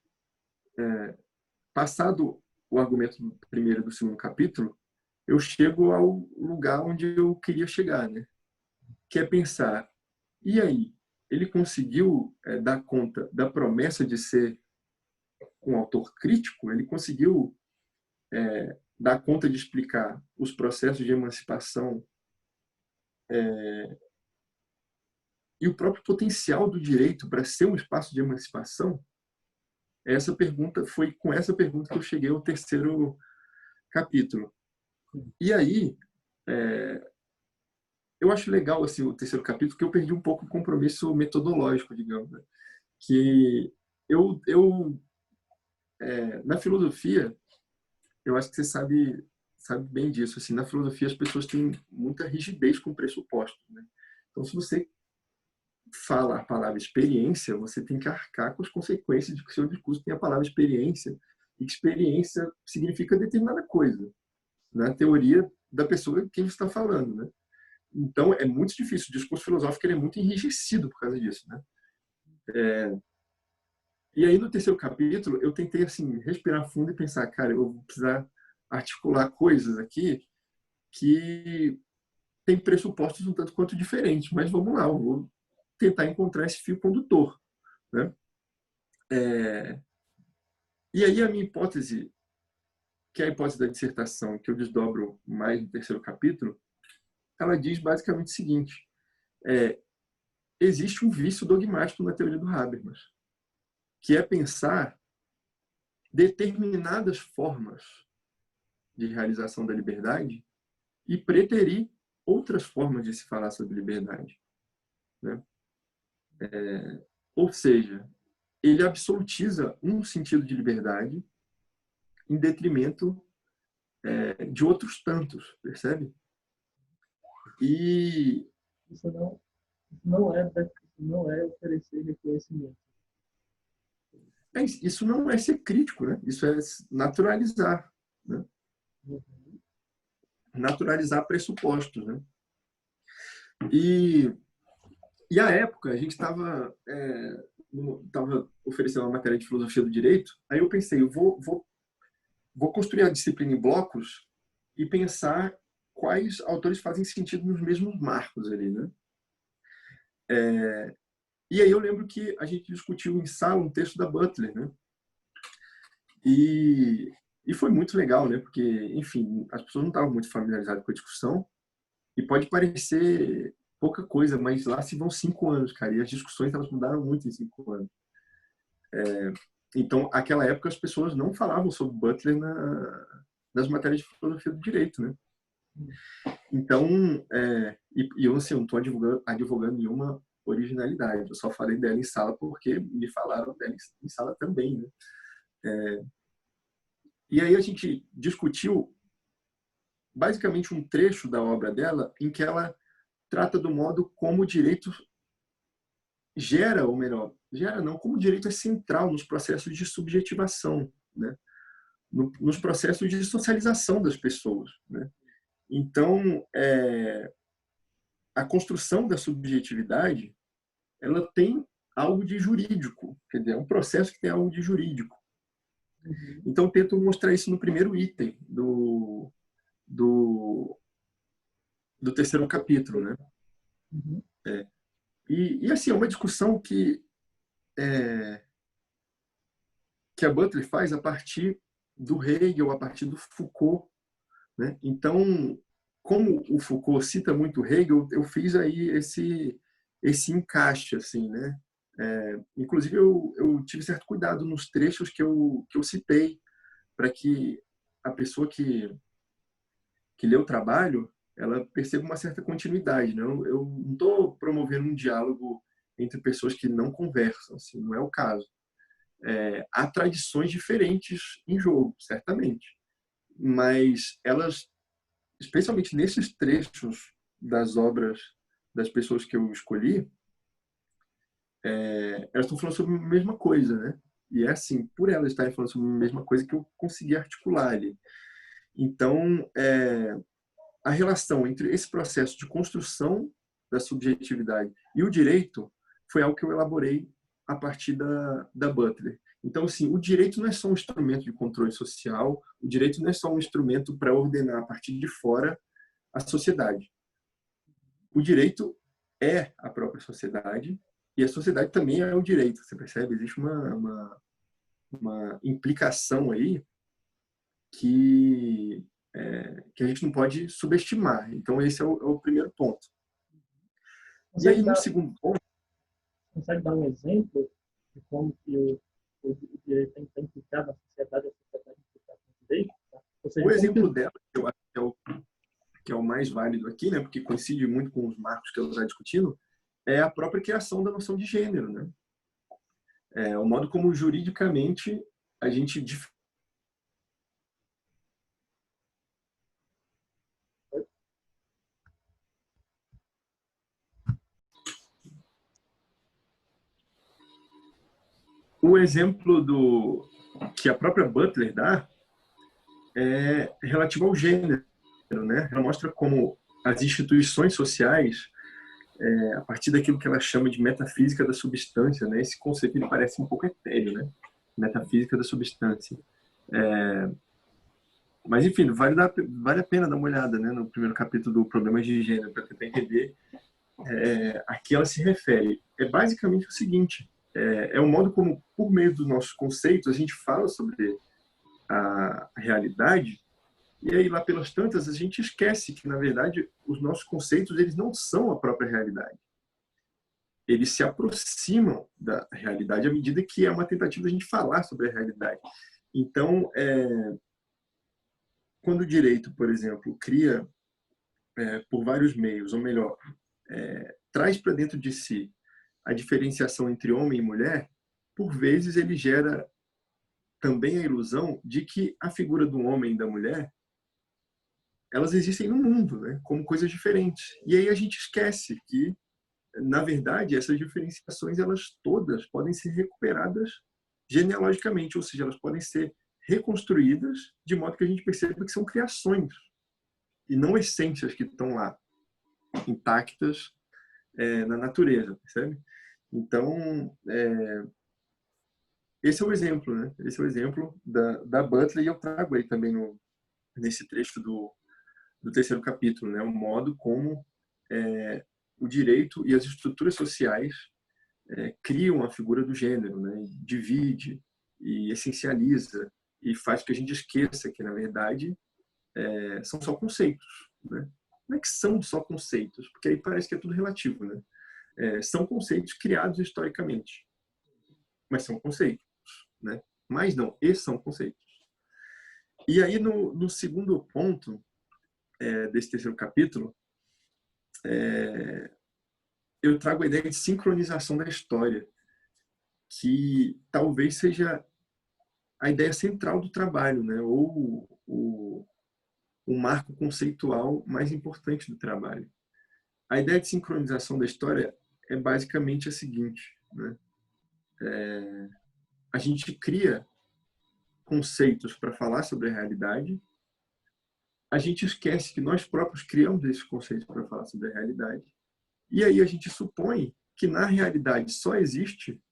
passado o argumento do primeiro e do segundo capítulo, eu chego ao lugar onde eu queria chegar, né? Que é pensar, e aí? Ele conseguiu dar conta da promessa de ser um autor crítico? Ele conseguiu dar conta de explicar os processos de emancipação e o próprio potencial do direito para ser um espaço de emancipação? Foi com essa pergunta que eu cheguei ao terceiro capítulo. E aí, eu acho legal assim, o terceiro capítulo, que eu perdi um pouco o compromisso metodológico, digamos, né? Que na filosofia, eu acho que você sabe bem disso. Assim, na filosofia, as pessoas têm muita rigidez com pressupostos, né? Então, se você fala a palavra experiência, você tem que arcar com as consequências de que o seu discurso tem a palavra experiência, e que experiência significa determinada coisa, na teoria da pessoa que está falando, né? Então, é muito difícil. O discurso filosófico ele é muito enrijecido por causa disso, né? E aí, no terceiro capítulo, eu tentei assim respirar fundo e pensar, cara, eu vou precisar articular coisas aqui que tem pressupostos um tanto quanto diferentes, mas vamos lá, eu vou tentar encontrar esse fio condutor, né? E aí a minha hipótese, que é a hipótese da dissertação, que eu desdobro mais no terceiro capítulo, ela diz basicamente o seguinte: existe um vício dogmático na teoria do Habermas, que é pensar determinadas formas de realização da liberdade e preterir outras formas de se falar sobre liberdade, né? Ou seja, ele absolutiza um sentido de liberdade em detrimento de outros tantos, percebe? E Isso não é oferecer reconhecimento. isso não é ser crítico, né? Isso é naturalizar, né? Uhum. Naturalizar pressupostos, né? E à época a gente estava oferecendo uma matéria de filosofia do direito. Aí eu pensei, eu vou construir a disciplina em blocos e pensar quais autores fazem sentido nos mesmos marcos ali, né? E aí eu lembro que a gente discutiu em sala um texto da Butler, né? E foi muito legal, né? Porque, enfim, as pessoas não estavam muito familiarizadas com a discussão e pode parecer pouca coisa, mas lá se vão 5 anos, cara, e as discussões elas mudaram muito em 5 anos. Então, naquela época, as pessoas não falavam sobre Butler nas matérias de filosofia do direito, né? Então, eu assim, não estou advogando nenhuma originalidade, eu só falei dela em sala porque me falaram dela em sala também, né? E aí a gente discutiu basicamente um trecho da obra dela em que ela trata do modo como o direito gera, ou melhor, gera não, como o direito é central nos processos de subjetivação, né? Nos processos de socialização das pessoas, né? Então, a construção da subjetividade, ela tem algo de jurídico, quer dizer, é um processo que tem algo de jurídico. Uhum. Então, tento mostrar isso no primeiro item do terceiro capítulo, né? Uhum. E assim, é uma discussão que a Butler faz a partir do Hegel, a partir do Foucault, né? Então, como o Foucault cita muito Hegel, eu fiz aí esse encaixe, assim, né? Inclusive, eu tive certo cuidado nos trechos que eu citei, para que a pessoa que lê o trabalho, ela perceba uma certa continuidade, né? Eu não estou promovendo um diálogo entre pessoas que não conversam, assim, não é o caso. Há tradições diferentes em jogo, certamente, mas elas, especialmente nesses trechos das obras das pessoas que eu escolhi, elas estão falando sobre a mesma coisa, né? E é assim, por elas estarem falando sobre a mesma coisa que eu consegui articular ali. Então, a relação entre esse processo de construção da subjetividade e o direito foi algo que eu elaborei a partir da Butler. Então, assim, o direito não é só um instrumento de controle social, o direito não é só um instrumento para ordenar a partir de fora a sociedade. O direito é a própria sociedade e a sociedade também é o direito, você percebe? Existe uma implicação aí que a gente não pode subestimar. Então, esse é o primeiro ponto. E Consegue aí, no dar, segundo ponto, consegue dar um exemplo de como que o direito está implicado na sociedade e a sociedade implicada no direito? Tá? Ou seja, o como que... exemplo dela, que eu acho que é o mais válido aqui, né, porque coincide muito com os marcos que ela está discutindo, é a própria criação da noção de gênero, né? O modo como juridicamente a gente o exemplo que a própria Butler dá é relativo ao gênero, né? Ela mostra como as instituições sociais, a partir daquilo que ela chama de metafísica da substância, né? Esse conceito ele parece um pouco etéreo, né? Metafísica da substância. Mas, enfim, vale a pena dar uma olhada, né, no primeiro capítulo do Problemas de Gênero, para tentar entender a que ela se refere. É basicamente o seguinte: o modo como, por meio dos nossos conceitos, a gente fala sobre a realidade, e aí lá pelas tantas a gente esquece que, na verdade, os nossos conceitos eles não são a própria realidade. Eles se aproximam da realidade à medida que é uma tentativa de a gente falar sobre a realidade. Então, quando o direito, por exemplo, cria por vários meios, ou melhor, traz para dentro de si a diferenciação entre homem e mulher, por vezes ele gera também a ilusão de que a figura do homem e da mulher elas existem no mundo, né, como coisas diferentes. E aí a gente esquece que, na verdade, essas diferenciações elas todas podem ser recuperadas genealogicamente, ou seja, elas podem ser reconstruídas de modo que a gente perceba que são criações e não essências que estão lá intactas na natureza, percebe? Então, esse é o exemplo, né? Esse é o exemplo da Butler, e eu trago aí também nesse trecho do terceiro capítulo, né? O modo como o direito e as estruturas sociais criam a figura do gênero, né? E divide e essencializa e faz que a gente esqueça que, na verdade, são só conceitos, né? Não é que são só conceitos, porque aí parece que é tudo relativo, né? São conceitos criados historicamente, mas são conceitos, né? Mas não, esses são conceitos. E aí, no segundo ponto desse terceiro capítulo, eu trago a ideia de sincronização da história, que talvez seja a ideia central do trabalho, né? Ou o marco conceitual mais importante do trabalho. A ideia de sincronização da história é basicamente a seguinte, né? A gente cria conceitos para falar sobre a realidade, a gente esquece que nós próprios criamos esses conceitos para falar sobre a realidade, e aí a gente supõe que na realidade só existe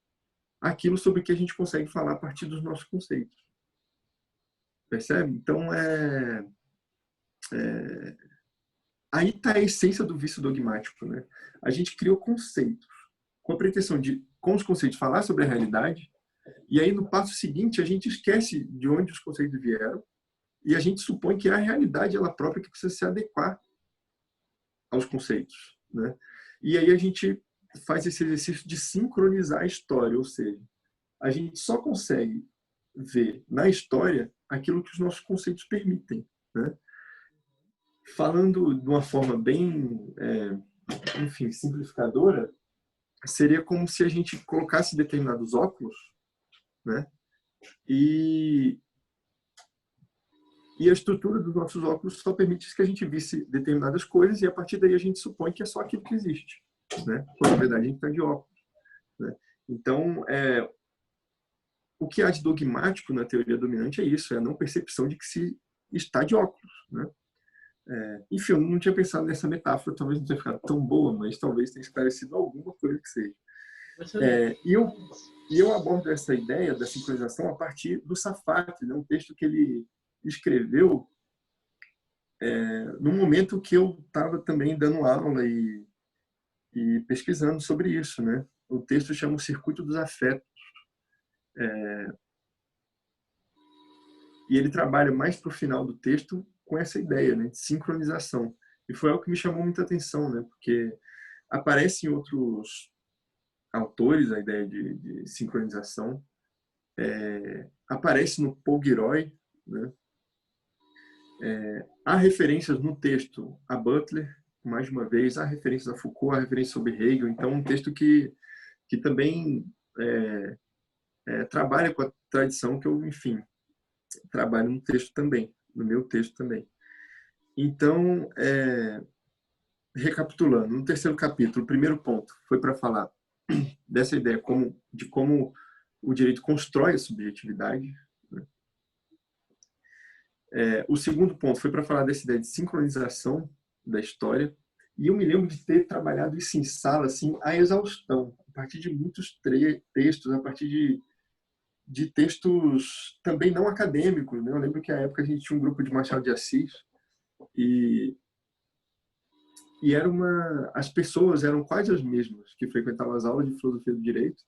aquilo sobre que a gente consegue falar a partir dos nossos conceitos. Percebe? Então, aí está a essência do vício dogmático, né? A gente criou conceitos com a pretensão de, com os conceitos, falar sobre a realidade, e aí no passo seguinte a gente esquece de onde os conceitos vieram e a gente supõe que é a realidade ela própria que precisa se adequar aos conceitos, né? E aí a gente faz esse exercício de sincronizar a história, ou seja, a gente só consegue ver na história aquilo que os nossos conceitos permitem, né? Falando de uma forma bem, enfim, simplificadora, seria como se a gente colocasse determinados óculos, né? E a estrutura dos nossos óculos só permite que a gente visse determinadas coisas e a partir daí a gente supõe que é só aquilo que existe, né? Quando na verdade a gente está de óculos, né? Então, o que há de dogmático na teoria dominante é isso, é a não percepção de que se está de óculos, né? Enfim, eu não tinha pensado nessa metáfora, talvez não tenha ficado tão boa, mas talvez tenha esclarecido alguma coisa que seja. E eu abordo essa ideia da sincronização a partir do Safat, né? Um texto que ele escreveu no momento que eu estava também dando aula e pesquisando sobre isso, né? O texto chama O Circuito dos Afetos. E ele trabalha mais para o final do texto com essa ideia, né, de sincronização. E foi algo que me chamou muita atenção, né? Porque aparece em outros autores a ideia de sincronização. Aparece no Paul Gilroy, né? Há referências no texto a Butler, mais uma vez, há referências a Foucault, há referências sobre Hegel. Então, um texto que também trabalha com a tradição que eu, enfim, trabalho no texto também, no meu texto também. Então, recapitulando, no terceiro capítulo, o primeiro ponto foi para falar dessa ideia de como o direito constrói a subjetividade, né? O segundo ponto foi para falar dessa ideia de sincronização da história, e eu me lembro de ter trabalhado isso em sala assim, à exaustão, a partir de muitos textos, a partir de textos também não acadêmicos, né? Eu lembro que à época a gente tinha um grupo de Machado de Assis e as pessoas eram quase as mesmas que frequentavam as aulas de filosofia do direito,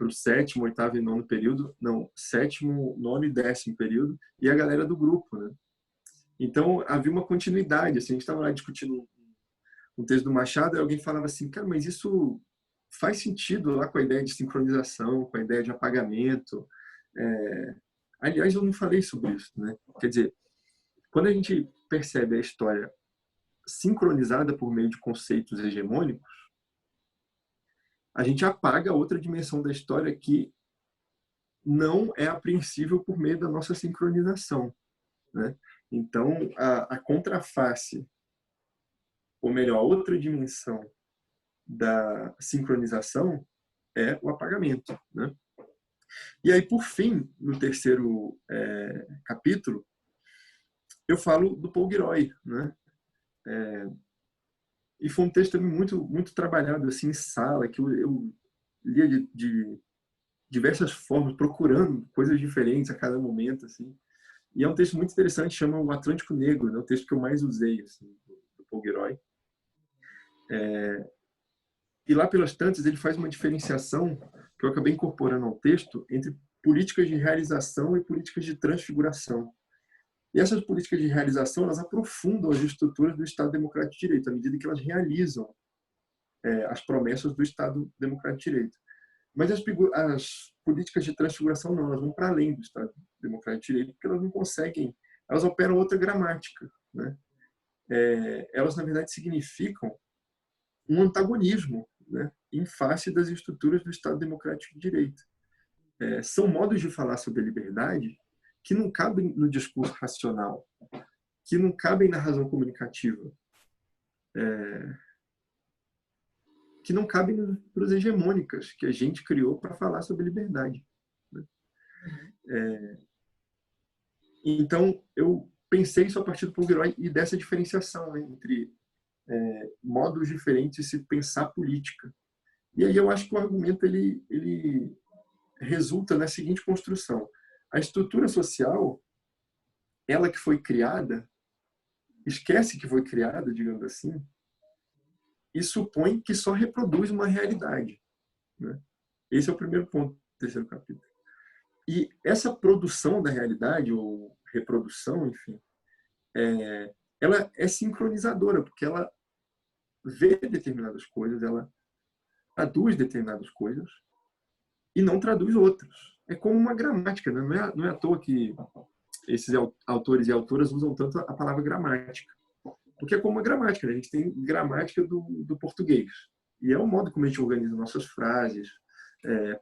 o sétimo, oitavo e nono período, não, sétimo, nono e décimo período, e a galera do grupo, né? Então, havia uma continuidade, assim, a gente estava lá discutindo um texto do Machado, e alguém falava assim, cara, mas isso faz sentido lá com a ideia de sincronização, com a ideia de apagamento. Aliás, eu não falei sobre isso, né? Quer dizer, quando a gente percebe a história sincronizada por meio de conceitos hegemônicos, a gente apaga outra dimensão da história que não é apreensível por meio da nossa sincronização, né? Então, a contraface, ou melhor, a outra dimensão da sincronização é o apagamento, né? E aí, por fim, no terceiro capítulo, eu falo do Paul Gilroy, né? E foi um texto também muito trabalhado assim, em sala, que eu lia de diversas formas, procurando coisas diferentes a cada momento. Assim. E é um texto muito interessante, chama O Atlântico Negro, né? O texto que eu mais usei assim, do Paul Gilroy. E lá pelas tantas ele faz uma diferenciação que eu acabei incorporando ao texto entre políticas de realização e políticas de transfiguração. E essas políticas de realização, elas aprofundam as estruturas do Estado Democrático de Direito, à medida que elas realizam as promessas do Estado Democrático de Direito. Mas as políticas de transfiguração não, elas vão para além do Estado Democrático de Direito, porque elas não conseguem, elas operam outra gramática, né? Elas, na verdade, significam um antagonismo, né, em face das estruturas do Estado Democrático de Direito. São modos de falar sobre a liberdade que não cabem no discurso racional, que não cabem na razão comunicativa, que não cabem nas hegemônicas que a gente criou para falar sobre liberdade. Então, eu pensei isso a partir do Paul Gilroy e dessa diferenciação, né, entre modos diferentes de se pensar política. E aí eu acho que o argumento ele resulta na seguinte construção. A estrutura social, ela que foi criada, esquece que foi criada, digamos assim, e supõe que só reproduz uma realidade, né? Esse é o primeiro ponto do terceiro capítulo. E essa produção da realidade, ou reprodução, enfim, ela é sincronizadora, porque ela vê determinadas coisas, ela traduz determinadas coisas e não traduz outras. É como uma gramática, né? Não é à toa que esses autores e autoras usam tanto a palavra gramática. Porque é como uma gramática, né? A gente tem gramática do português. E é o modo como a gente organiza nossas frases,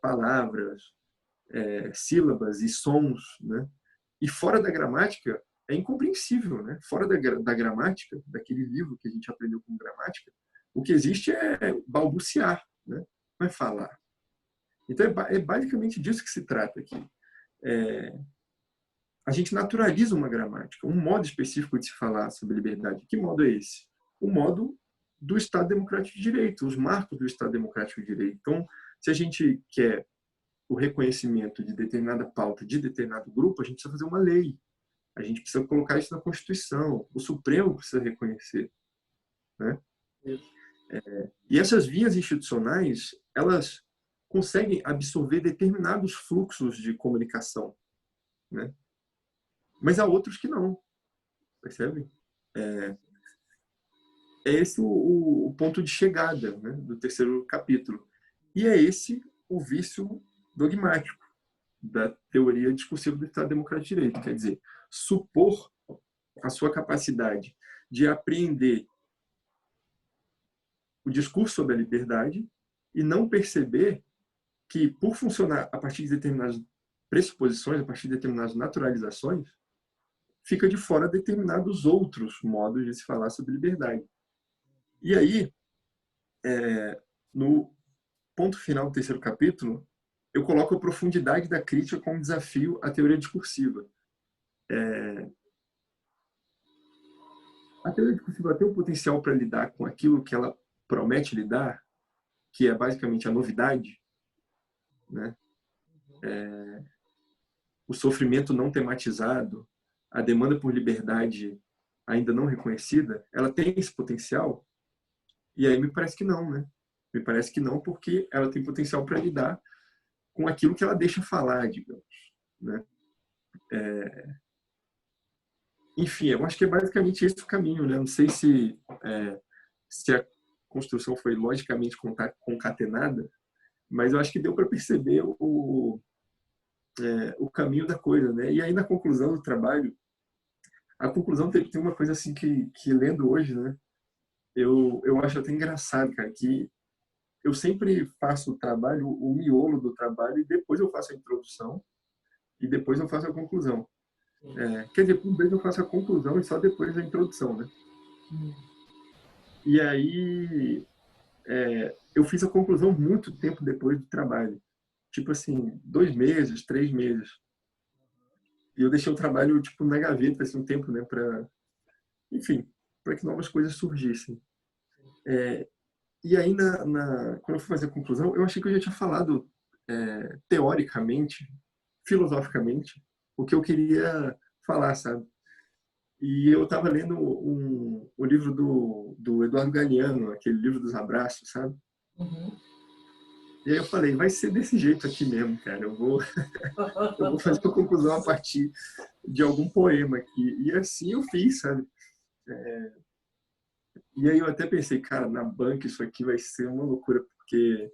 palavras, sílabas e sons, né? E fora da gramática é incompreensível, né? Fora da gramática, daquele livro que a gente aprendeu como gramática, o que existe é balbuciar, né? Não é falar. Então é basicamente disso que se trata aqui. A gente naturaliza uma gramática, um modo específico de se falar sobre liberdade. Que modo é esse? O modo do Estado Democrático de Direito, os marcos do Estado Democrático de Direito. Então, se a gente quer o reconhecimento de determinada pauta, de determinado grupo, a gente precisa fazer uma lei. A gente precisa colocar isso na Constituição. O Supremo precisa reconhecer, né? E essas vias institucionais, elas conseguem absorver determinados fluxos de comunicação, né? Mas há outros que não, percebe? É esse o ponto de chegada, né, do terceiro capítulo. E é esse o vício dogmático da teoria discursiva do Estado Democrático de Direito. Quer dizer, supor a sua capacidade de apreender o discurso sobre a liberdade e não perceber que, por funcionar a partir de determinadas pressuposições, a partir de determinadas naturalizações, fica de fora determinados outros modos de se falar sobre liberdade. E aí, no ponto final do terceiro capítulo, eu coloco a profundidade da crítica como desafio à teoria discursiva. A teoria discursiva tem o potencial para lidar com aquilo que ela promete lidar, que é basicamente a novidade, né? O sofrimento não tematizado, a demanda por liberdade ainda não reconhecida, ela tem esse potencial? E aí me parece que não, né? Me parece que não, porque ela tem potencial para lidar com aquilo que ela deixa falar, digamos, né? Enfim, eu acho que é basicamente esse o caminho, né? Não sei se a construção foi logicamente concatenada, mas eu acho que deu para perceber o caminho da coisa, né? E aí na conclusão do trabalho, a conclusão tem uma coisa assim que lendo hoje, né? Eu acho até engraçado, cara, que eu sempre faço o trabalho, o miolo do trabalho, e depois eu faço a introdução, e depois eu faço a conclusão. Quer dizer, por vez eu faço a conclusão e só depois a introdução, né? E aí eu fiz a conclusão muito tempo depois do trabalho. Tipo assim, 2 meses, 3 meses. E eu deixei o trabalho, tipo, na gaveta, assim, um tempo, né? Enfim, para que novas coisas surgissem. E aí, quando eu fui fazer a conclusão, eu achei que eu já tinha falado teoricamente, filosoficamente, o que eu queria falar, sabe? E eu estava lendo o livro do Eduardo Galeano, aquele livro dos abraços, sabe? Uhum. E aí eu falei, vai ser desse jeito aqui mesmo, cara. Eu vou fazer a conclusão a partir de algum poema aqui. E assim eu fiz, sabe? E aí eu até pensei, cara, na banca isso aqui vai ser uma loucura, porque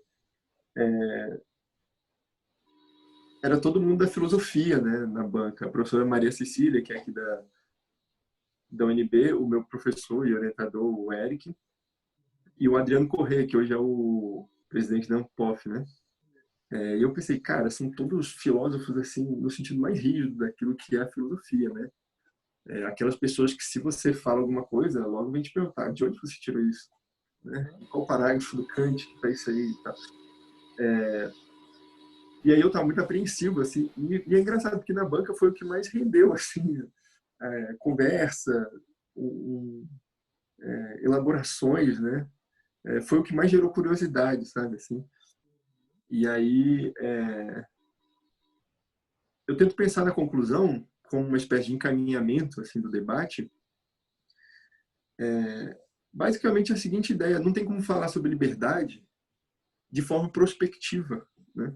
era todo mundo da filosofia, né, na banca. A professora Maria Cecília, que é aqui da UNB, o meu professor e orientador, o Eric, e o Adriano Corrêa, que hoje é o presidente da Ampof, né? E eu pensei, cara, são todos filósofos, assim, no sentido mais rígido daquilo que é a filosofia, né? Aquelas pessoas que, se você fala alguma coisa, logo vem te perguntar, de onde você tirou isso? Né? Qual parágrafo do Kant que tá isso aí e tal. E aí eu estava muito apreensivo, assim, e é engraçado, porque na banca foi o que mais rendeu, assim, conversa, um, elaborações, né? Foi o que mais gerou curiosidade, sabe, assim. E aí eu tento pensar na conclusão como uma espécie de encaminhamento, assim, do debate. Basicamente a seguinte ideia: não tem como falar sobre liberdade de forma prospectiva, né?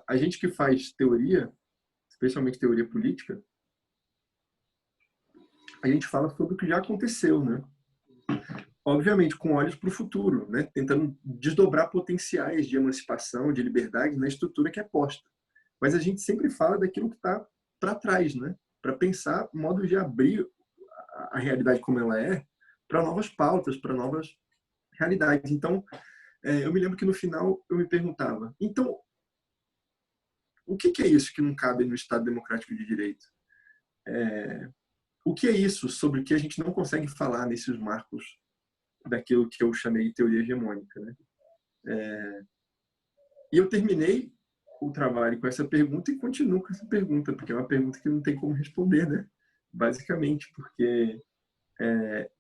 A gente que faz teoria, especialmente teoria política, a gente fala sobre o que já aconteceu, né? Obviamente com olhos para o futuro, né? Tentando desdobrar potenciais de emancipação, de liberdade na estrutura que é posta. Mas a gente sempre fala daquilo que está para trás, né? Para pensar modos de abrir a realidade como ela é para novas pautas, para novas realidades. Então, eu me lembro que no final eu me perguntava, então, o que é isso que não cabe no Estado Democrático de Direito? O que é isso sobre o que a gente não consegue falar nesses marcos daquilo que eu chamei de teoria hegemônica, né? E eu terminei o trabalho com essa pergunta e continuo com essa pergunta, porque é uma pergunta que não tem como responder, né? Basicamente, porque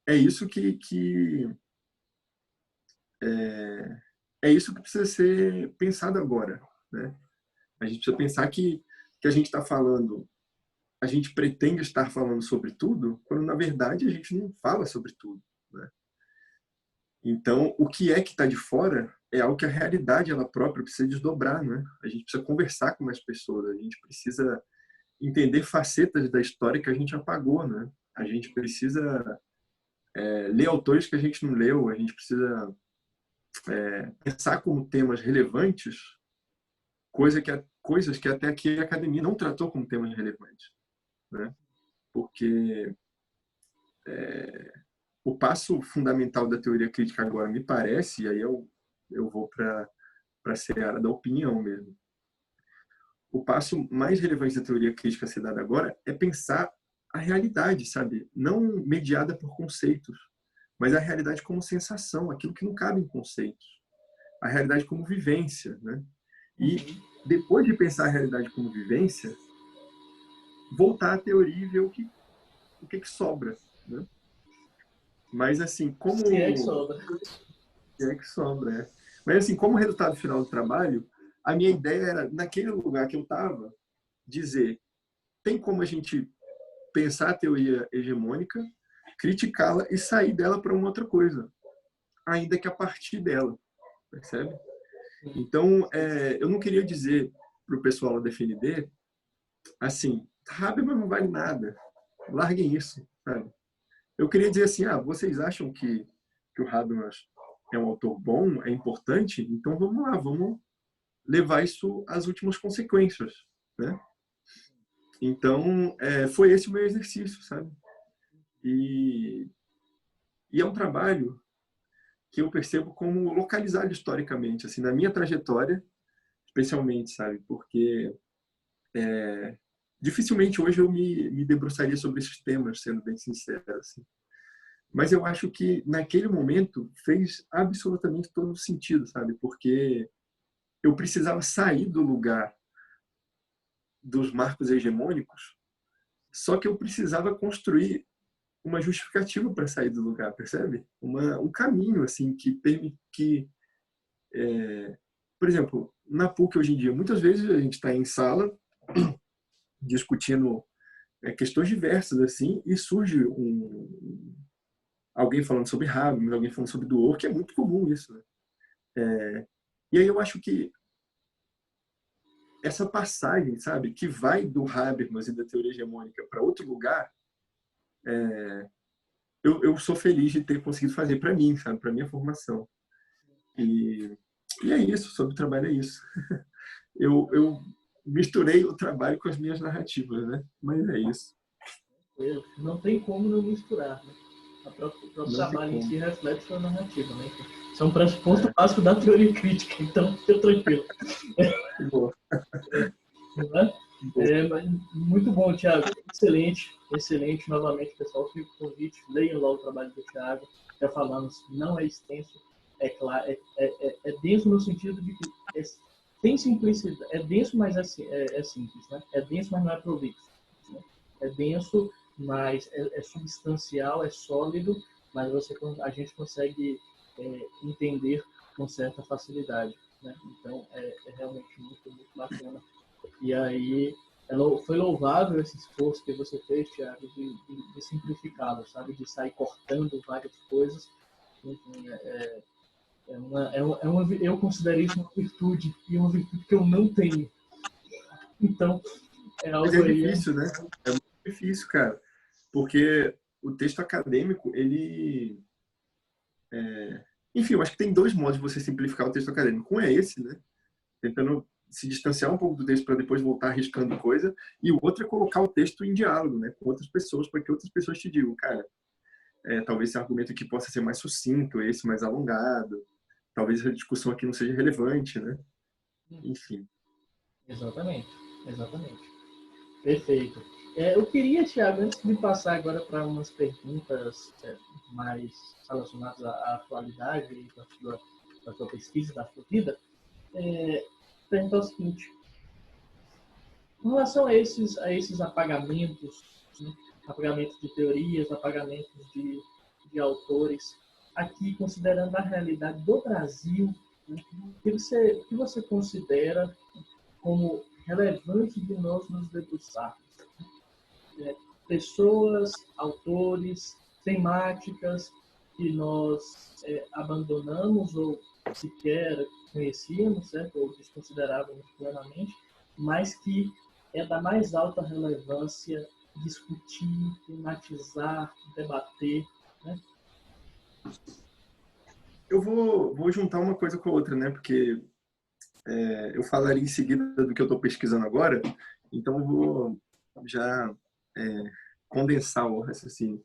é isso é isso que precisa ser pensado agora, né? A gente precisa pensar que a gente está falando, a gente pretende estar falando sobre tudo, quando na verdade a gente não fala sobre tudo, né? Então, o que é que está de fora é algo que a realidade ela própria precisa desdobrar, né? A gente precisa conversar com mais pessoas, a gente precisa entender facetas da história que a gente apagou, né? A gente precisa ler autores que a gente não leu, a gente precisa pensar como temas relevantes coisas que até aqui a academia não tratou como temas relevantes, né? Porque o passo fundamental da teoria crítica agora, me parece, e aí eu vou para a seara da opinião mesmo. O passo mais relevante da teoria crítica a ser dado agora é pensar a realidade, sabe? Não mediada por conceitos, mas a realidade como sensação, aquilo que não cabe em conceitos. A realidade como vivência, né? E depois de pensar a realidade como vivência, voltar à teoria e ver o que sobra, né? Mas assim, como Se é que sobra. é que sobra, é. Mas assim, como resultado final do trabalho, a minha ideia era, naquele lugar que eu estava, dizer, tem como a gente pensar a teoria hegemônica, criticá-la e sair dela para uma outra coisa, ainda que a partir dela, percebe? Então, eu não queria dizer para o pessoal da FND, assim, Habermas não vale nada, larguem isso, sabe? Eu queria dizer assim, vocês acham que o Habermas é um autor bom, é importante? Então vamos lá, vamos levar isso às últimas consequências, né? Então, foi esse o meu exercício, sabe? E, e é um trabalho que eu percebo como localizado historicamente, assim, na minha trajetória, especialmente, sabe? Porque dificilmente hoje eu me debruçaria sobre esses temas, sendo bem sincero, assim. Mas eu acho que naquele momento fez absolutamente todo sentido, sabe? Porque eu precisava sair do lugar dos marcos hegemônicos, só que eu precisava construir uma justificativa para sair do lugar, percebe? Um caminho assim que por exemplo, na PUC hoje em dia, muitas vezes a gente está em sala discutindo questões diversas assim e surge alguém falando sobre Habermas, alguém falando sobre Dewar, que é muito comum isso, né? E aí eu acho que essa passagem, sabe, que vai do Habermas e da teoria hegemônica para outro lugar, eu sou feliz de ter conseguido fazer para mim, sabe, para minha formação. E é isso, sobre o trabalho é isso. Eu misturei o trabalho com as minhas narrativas, né? Mas é isso. Não tem como não misturar, né? O próprio Não tem trabalho em como. si reflete sua narrativa, né? Isso é um pressuposto básico da teoria crítica, então fica tranquilo. Boa. Não é? Boa. Mas muito bom, Thiago. Excelente, excelente. Novamente, pessoal, fica o convite. Leiam lá o trabalho do Thiago. Já falamos, não é extenso, é claro, é denso no sentido de que tem simplicidade, é denso, mas é simples, né? É denso, mas não é prolixo. Né? É denso, mas é substancial, é sólido, mas a gente consegue entender com certa facilidade. Né? Então, é realmente muito, muito bacana. E aí, foi louvável esse esforço que você fez, Thiago, de simplificá-lo, sabe? De sair cortando várias coisas. Enfim, eu considero isso uma virtude, e uma virtude que eu não tenho. Então, é Mas algo é aí. difícil, né? É muito difícil, cara. Porque o texto acadêmico, ele... Enfim, eu acho que tem dois modos de você simplificar o texto acadêmico. Um é esse, né? Tentando se distanciar um pouco do texto para depois voltar arriscando coisa. E o outro é colocar o texto em diálogo, né? Com outras pessoas, para que outras pessoas te digam, cara, talvez esse argumento aqui possa ser mais sucinto, esse mais alongado. Talvez essa discussão aqui não seja relevante, né? Enfim. Exatamente, exatamente. Perfeito. Eu queria, Thiago, antes de passar agora para umas perguntas mais relacionadas à atualidade da sua pesquisa, da sua vida, perguntar o seguinte: com relação a esses apagamentos, né, apagamentos de teorias, apagamentos de autores, aqui considerando a realidade do Brasil, né, o que você considera como relevante de nós nos debruçarmos? Pessoas, autores, temáticas que nós abandonamos ou sequer conhecíamos, certo? Ou desconsiderávamos plenamente, mas que é da mais alta relevância discutir, tematizar, debater, né? Eu vou juntar uma coisa com a outra, né? Porque eu falaria em seguida do que eu estou pesquisando agora, então eu vou já condensar o raciocínio.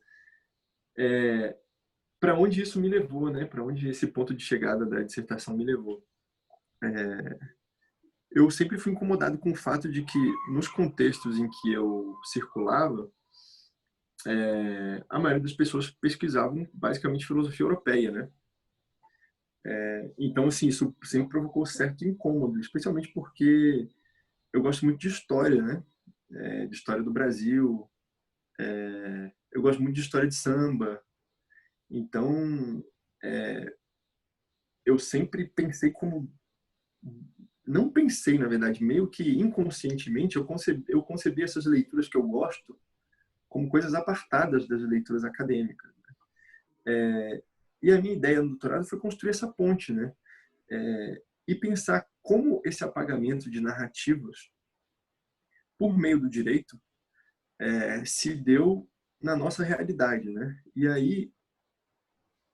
Para onde isso me levou, né? Para onde esse ponto de chegada da dissertação me levou? Eu sempre fui incomodado com o fato de que, nos contextos em que eu circulava, a maioria das pessoas pesquisavam basicamente filosofia europeia, né? Então, assim, isso sempre provocou certo incômodo, especialmente porque eu gosto muito de história, né? De história do Brasil, eu gosto muito de história de samba. Então, eu sempre pensei como... Não pensei, na verdade, meio que inconscientemente, eu concebi essas leituras que eu gosto como coisas apartadas das leituras acadêmicas. E a minha ideia no doutorado foi construir essa ponte, né? e pensar como esse apagamento de narrativas por meio do direito se deu na nossa realidade, né? E aí,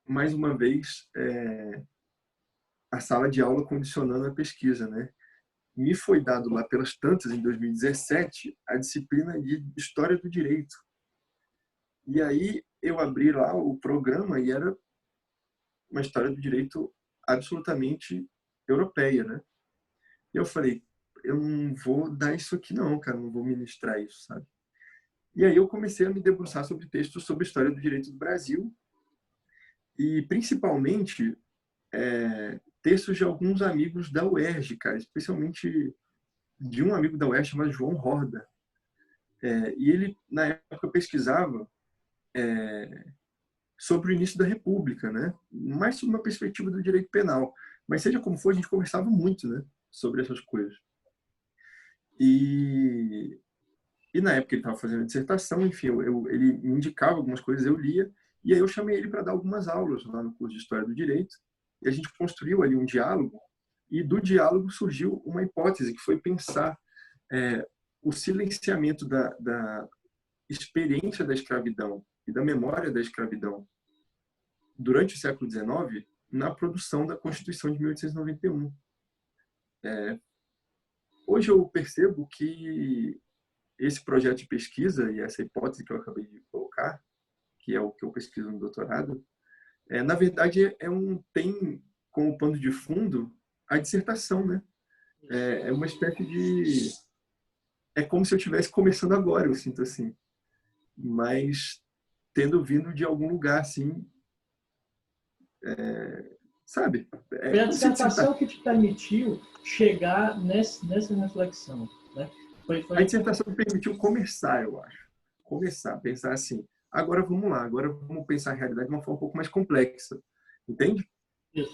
mais uma vez, a sala de aula condicionando a pesquisa, né? Me foi dado lá pelas tantas, em 2017, a disciplina de História do Direito. E aí eu abri lá o programa e era uma história do direito absolutamente europeia, né? E eu falei, eu não vou dar isso aqui não, cara, não vou ministrar isso, sabe? E aí eu comecei a me debruçar sobre textos sobre a história do direito do Brasil e principalmente textos de alguns amigos da UERJ, cara, especialmente de um amigo da UERJ chamado João Horda. E ele, na época, pesquisava sobre o início da República, né? Mais sobre uma perspectiva do direito penal. Mas seja como for, a gente conversava muito, né? Sobre essas coisas. E na época ele estava fazendo a dissertação, enfim, ele me indicava algumas coisas, eu lia, e aí eu chamei ele para dar algumas aulas lá no curso de História do Direito, e a gente construiu ali um diálogo, e do diálogo surgiu uma hipótese, que foi pensar o silenciamento da experiência da escravidão e da memória da escravidão durante o século XIX na produção da Constituição de 1891. Hoje eu percebo que esse projeto de pesquisa e essa hipótese que eu acabei de colocar, que é o que eu pesquiso no doutorado, na verdade tem como pano de fundo a dissertação, né? É uma espécie de... É como se eu estivesse começando agora, eu sinto assim. Mas tendo vindo de algum lugar, assim, sabe? Foi a Como se dissertação que te permitiu chegar nessa reflexão, né? A dissertação me permitiu começar, eu acho. Começar a pensar assim, agora vamos lá, agora vamos pensar a realidade de uma forma um pouco mais complexa. Entende? Isso.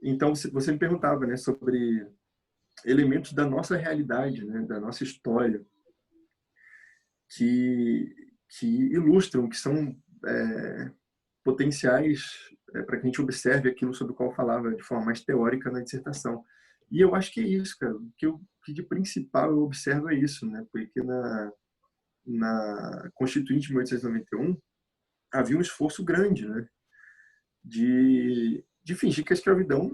Então, você me perguntava, né, sobre elementos da nossa realidade, né, da nossa história, que ilustram, que são potenciais para que a gente observe aquilo sobre o qual eu falava de forma mais teórica na dissertação. E eu acho que é isso, cara. Que de principal eu observo é isso, né? Porque na Constituinte de 1891 havia um esforço grande, né? De fingir que a escravidão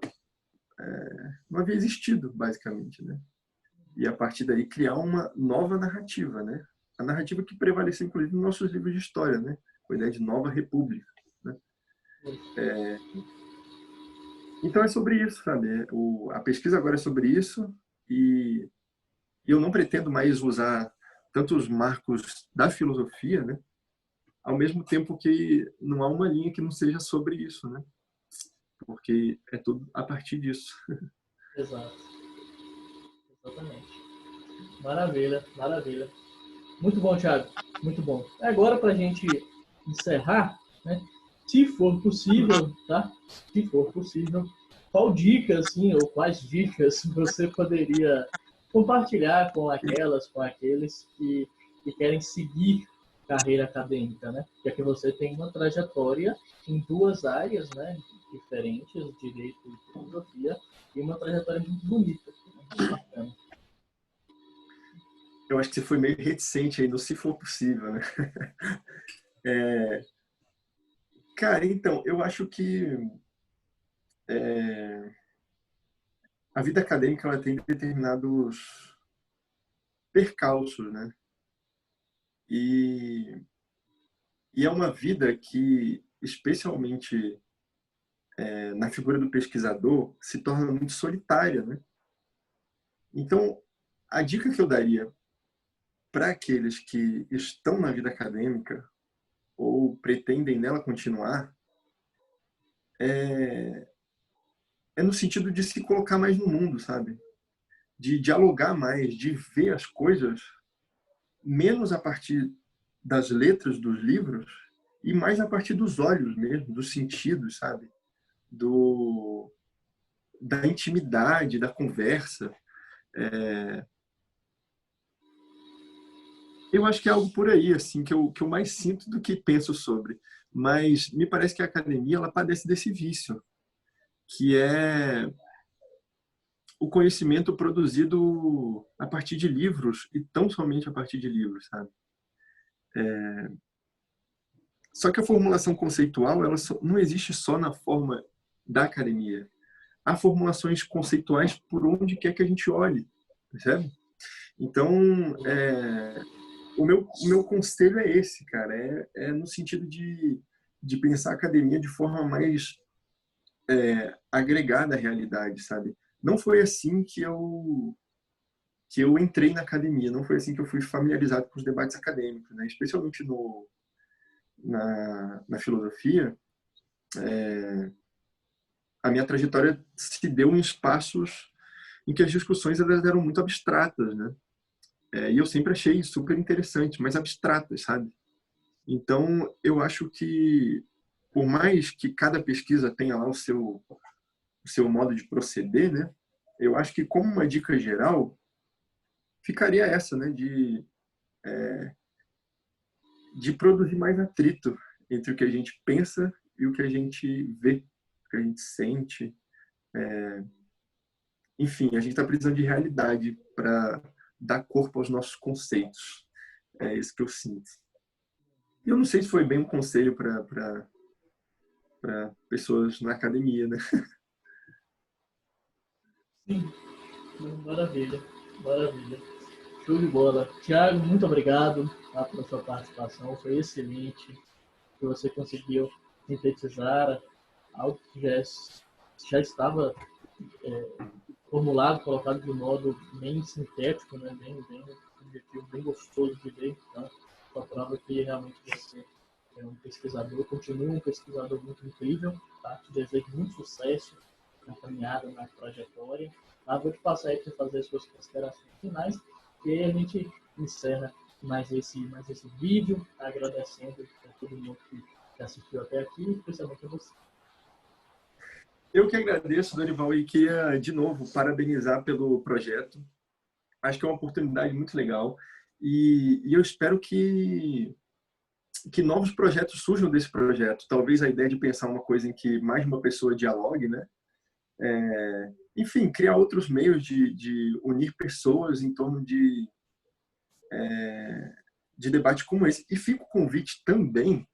não havia existido, basicamente, né? E a partir daí criar uma nova narrativa, né? A narrativa que prevaleceu, inclusive, nos nossos livros de história, né? A ideia de nova república, né? Então é sobre isso, sabe? A pesquisa agora é sobre isso e eu não pretendo mais usar tanto os marcos da filosofia, né? Ao mesmo tempo que não há uma linha que não seja sobre isso, né? Porque é tudo a partir disso. Exato. Exatamente. Maravilha, maravilha. Muito bom, Thiago. Muito bom. Agora, para a gente encerrar, né? Se for possível, tá? Se for possível, qual dica, assim, ou quais dicas você poderia compartilhar com aquelas, com aqueles que querem seguir carreira acadêmica, né? Já que você tem uma trajetória em duas áreas, né? Diferentes, direito e filosofia, e uma trajetória muito bonita, né? Muito bacana. Eu acho que você foi meio reticente aí no se for possível, né? Cara, então, eu acho que a vida acadêmica ela tem determinados percalços, né? E, e é uma vida que, especialmente na figura do pesquisador, se torna muito solitária, né? Então, a dica que eu daria para aqueles que estão na vida acadêmica ou pretendem nela continuar é no sentido de se colocar mais no mundo, sabe? De dialogar mais, de ver as coisas menos a partir das letras dos livros e mais a partir dos olhos mesmo, dos sentidos, sabe? Da intimidade, da conversa. Eu acho que é algo por aí, assim, que eu mais sinto do que penso sobre. Mas me parece que a academia ela padece desse vício que é o conhecimento produzido a partir de livros e tão somente a partir de livros, sabe? Só que a formulação conceitual, ela não existe só na forma da academia. Há formulações conceituais por onde quer que a gente olhe, percebe? Então, o meu conselho é esse, cara, é no sentido de pensar a academia de forma mais agregada à realidade, sabe? Não foi assim que eu entrei na academia, não foi assim que eu fui familiarizado com os debates acadêmicos, né? Especialmente na filosofia. A minha trajetória se deu em espaços em que as discussões elas eram muito abstratas, né? E eu sempre achei super interessante, mas abstratas, sabe? Então, eu acho que, por mais que cada pesquisa tenha lá o seu modo de proceder, né? Eu acho que, como uma dica geral, ficaria essa, né? De produzir mais atrito entre o que a gente pensa e o que a gente vê, o que a gente sente. Enfim, a gente está precisando de realidade para dar corpo aos nossos conceitos. É isso que eu sinto. E eu não sei se foi bem um conselho para pessoas na academia, né? Sim, maravilha, maravilha. Show de bola. Tiago, muito obrigado, tá, pela sua participação, foi excelente, que você conseguiu sintetizar algo que já estava formulado, colocado de modo bem sintético, né? Bem objetivo, bem gostoso de ver. Então, a prova que realmente você é um pesquisador, continua um pesquisador muito incrível, tá? Te desejo muito sucesso na caminhada, na trajetória. Tá? Vou te passar aí para fazer as suas considerações finais e aí a gente encerra mais esse vídeo, agradecendo a todo mundo que assistiu até aqui, especialmente a você. Eu que agradeço, Dorival, e queria, de novo, parabenizar pelo projeto. Acho que é uma oportunidade muito legal e eu espero que novos projetos surjam desse projeto. Talvez a ideia de pensar uma coisa em que mais de uma pessoa dialogue, né? Enfim, criar outros meios de unir pessoas em torno de debate como esse. E fica o convite também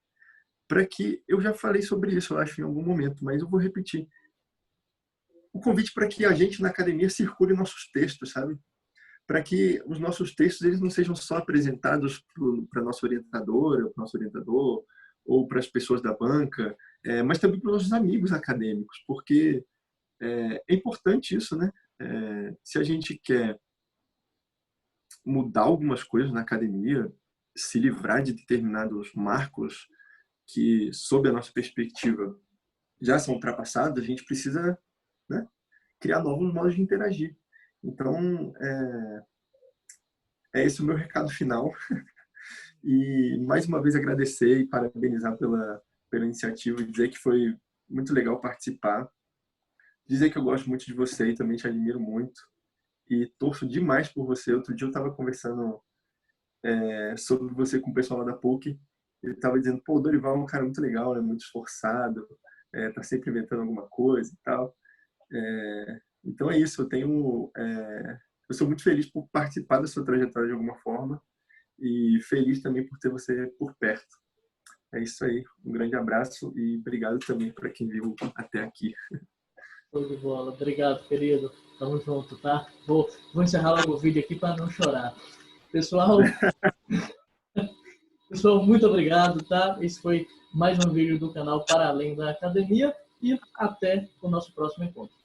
para que, eu já falei sobre isso, eu acho, em algum momento, mas eu vou repetir. O convite para que a gente na academia circule nossos textos, sabe? Para que os nossos textos eles não sejam só apresentados para a nossa orientadora, para o nosso orientador, ou para as pessoas da banca, mas também para os nossos amigos acadêmicos, porque é importante isso, né? Se a gente quer mudar algumas coisas na academia, se livrar de determinados marcos que, sob a nossa perspectiva, já são ultrapassados, a gente precisa, né, criar novos modos de interagir. Então, esse o meu recado final. E, mais uma vez, agradecer e parabenizar pela iniciativa, dizer que foi muito legal participar, dizer que eu gosto muito de você e também te admiro muito e torço demais por você. Outro dia eu estava conversando sobre você com o pessoal lá da PUC. Ele estava dizendo, pô, o Dorival é um cara muito legal, né? Muito esforçado, tá sempre inventando alguma coisa e tal. Então é isso, eu sou muito feliz por participar da sua trajetória de alguma forma e feliz também por ter você por perto. É isso aí, um grande abraço e obrigado também para quem viu até aqui. Show de bola. Obrigado, querido. Tamo junto, tá? Vou encerrar logo o vídeo aqui para não chorar. Pessoal, muito obrigado, tá? Esse foi mais um vídeo do canal Para Além da Academia e até o nosso próximo encontro.